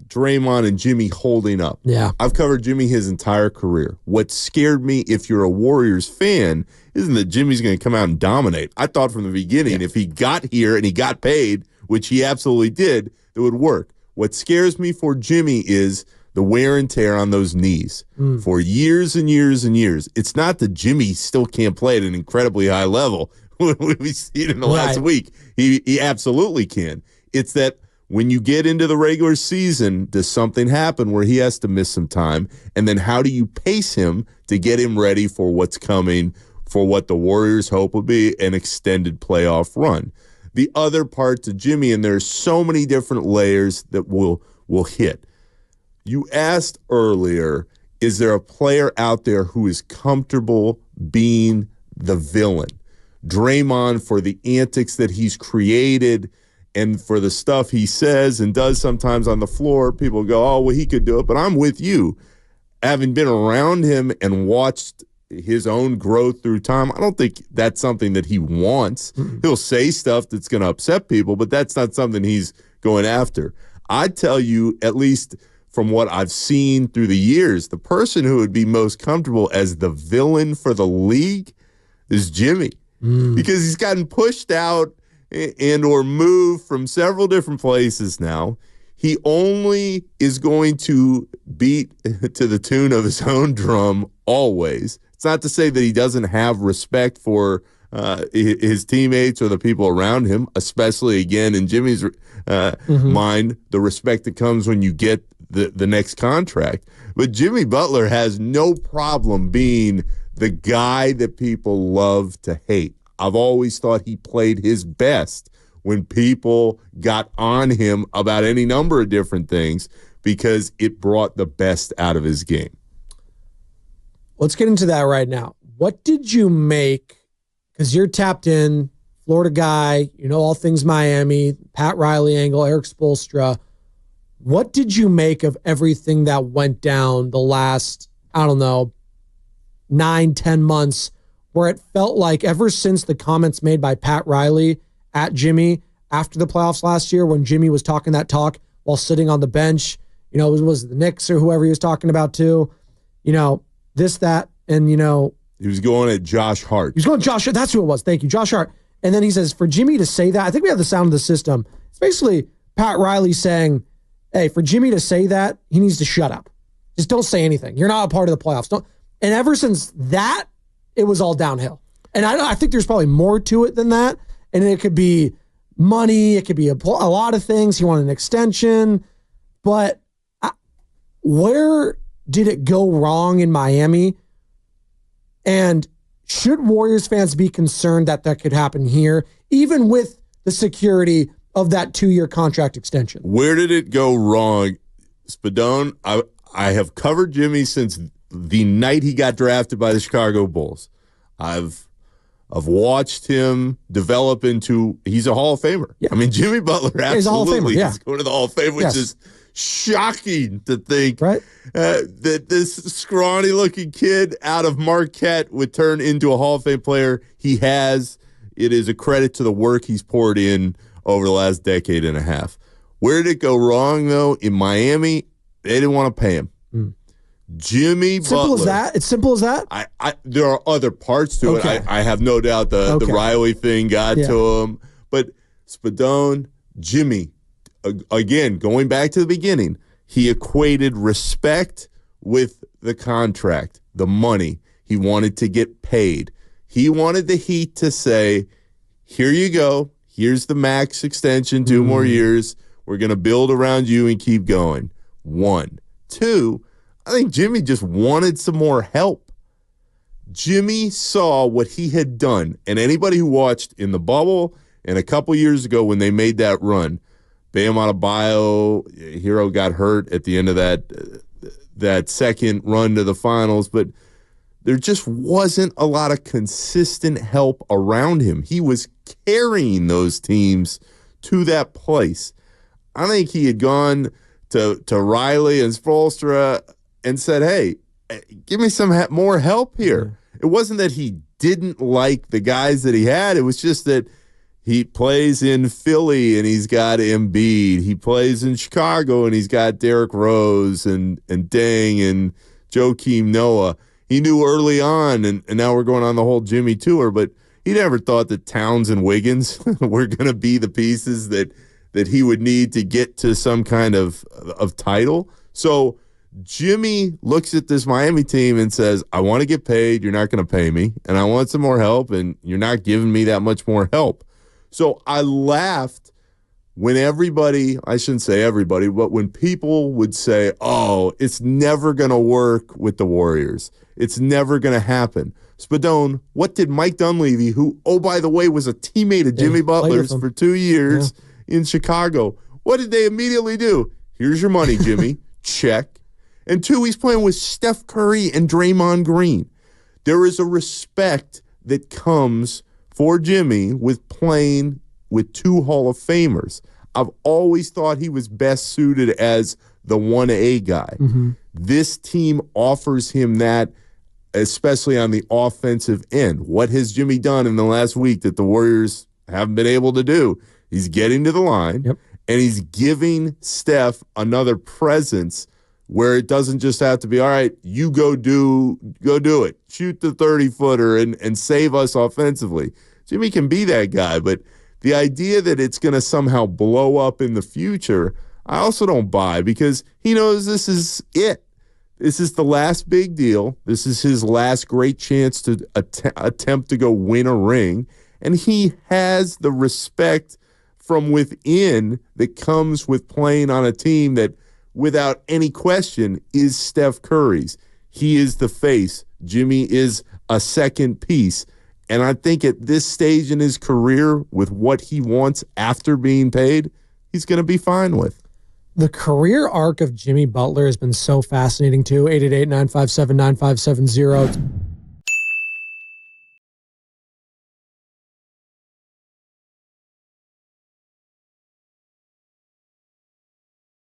Speaker 1: Draymond, and Jimmy holding up.
Speaker 2: Yeah.
Speaker 1: I've covered Jimmy his entire career. What scared me, if you're a Warriors fan, isn't that Jimmy's going to come out and dominate. I thought from the beginning, if he got here and he got paid, which he absolutely did, it would work. What scares me for Jimmy is the wear and tear on those knees for years and years and years. It's not that Jimmy still can't play at an incredibly high level. We've seen in the last week. He absolutely can. It's that when you get into the regular season, does something happen where he has to miss some time? And then how do you pace him to get him ready for what's coming, for what the Warriors hope will be an extended playoff run? The other part to Jimmy, and there's so many different layers that will hit. You asked earlier, is there a player out there who is comfortable being the villain? Draymond, for the antics that he's created and for the stuff he says and does sometimes on the floor, people go, oh, well, he could do it. But I'm with you. Having been around him and watched his own growth through time, I don't think that's something that he wants. Mm-hmm. He'll say stuff that's going to upset people, but that's not something he's going after. I tell you, at least from what I've seen through the years, the person who would be most comfortable as the villain for the league is Jimmy, because he's gotten pushed out and or moved from several different places now. He only is going to beat to the tune of his own drum always. It's not to say that he doesn't have respect for his teammates or the people around him, especially, again, in Jimmy's mind, the respect that comes when you get the next contract. But Jimmy Butler has no problem being the guy that people love to hate. I've always thought he played his best when people got on him about any number of different things because it brought the best out of his game.
Speaker 2: Let's get into that right now. What did you make, because you're tapped in, Florida guy, you know all things Miami, Pat Riley angle, Eric Spoelstra. What did you make of everything that went down the last, 9-10 months, where it felt like ever since the comments made by Pat Riley at Jimmy after the playoffs last year, when Jimmy was talking that talk while sitting on the bench, it was the Knicks or whoever he was talking about too, this, that, and he
Speaker 1: was going at Josh Hart.
Speaker 2: He was going at Josh Hart. That's who it was. Thank you, Josh Hart. And then he says, for Jimmy to say that, I think we have the sound of the system. It's basically Pat Riley saying, hey, for Jimmy to say that, he needs to shut up. Just don't say anything. You're not a part of the playoffs. And ever since that, it was all downhill. And I think there's probably more to it than that. And it could be money. It could be a lot of things. He wanted an extension. But where did it go wrong in Miami? And should Warriors fans be concerned that could happen here, even with the security of that 2-year contract extension?
Speaker 1: Where did it go wrong? Spadone, I have covered Jimmy since the night he got drafted by the Chicago Bulls. I've watched him develop into, he's a Hall of Famer. Yeah. I mean, Jimmy Butler absolutely is going to the Hall of Fame, which is shocking to think that this scrawny-looking kid out of Marquette would turn into a Hall of Fame player. He has. It is a credit to the work he's poured in over the last decade and a half. Where did it go wrong, though? In Miami, they didn't want to pay him. Jimmy Butler.
Speaker 2: Simple as that? It's simple as that?
Speaker 1: There are other parts to it. I have no doubt the Riley thing got to him. But Spadone, Jimmy, again, going back to the beginning, he equated respect with the contract, the money. He wanted to get paid. He wanted the Heat to say, here you go. Here's the max extension, 2 more years. We're going to build around you and keep going. 1. 2, I think Jimmy just wanted some more help. Jimmy saw what he had done, and anybody who watched in the bubble and a couple years ago when they made that run, Bam Adebayo, Hero got hurt at the end of that second run to the finals, but there just wasn't a lot of consistent help around him. He was carrying those teams to that place. I think he had gone to Riley and Spoelstra and said, hey, give me some more help here. It wasn't that he didn't like the guys that he had. It was just that he plays in Philly and he's got Embiid. He plays in Chicago and he's got Derrick Rose and Deng and Joakim Noah. He knew early on, and now we're going on the whole Jimmy tour, but he never thought that Towns and Wiggins were going to be the pieces that he would need to get to some kind of title. So Jimmy looks at this Miami team and says, I want to get paid. You're not going to pay me, and I want some more help, and you're not giving me that much more help. So I laughed when everybody, I shouldn't say everybody, but when people would say, oh, it's never going to work with the Warriors. It's never going to happen. Spadone, what did Mike Dunleavy, who, oh, by the way, was a teammate of Jimmy Butler's for 2 years in Chicago, what did they immediately do? Here's your money, Jimmy. Check. And 2, he's playing with Steph Curry and Draymond Green. There is a respect that comes for Jimmy with playing with 2 Hall of Famers. I've always thought he was best suited as the 1A guy. This team offers him that, especially on the offensive end. What has Jimmy done in the last week that the Warriors haven't been able to do? He's getting to the line, and he's giving Steph another presence where it doesn't just have to be, all right, you go do it. Shoot the 30-footer and save us offensively. Jimmy can be that guy, but the idea that it's going to somehow blow up in the future, I also don't buy, because he knows this is it. This is the last big deal. This is his last great chance to attempt to go win a ring, and he has the respect from within that comes with playing on a team that, without any question, is Steph Curry's. He is the face. Jimmy is a second piece. And I think at this stage in his career, with what he wants after being paid, he's going to be fine with.
Speaker 2: The career arc of Jimmy Butler has been so fascinating, too. 888-957-9570.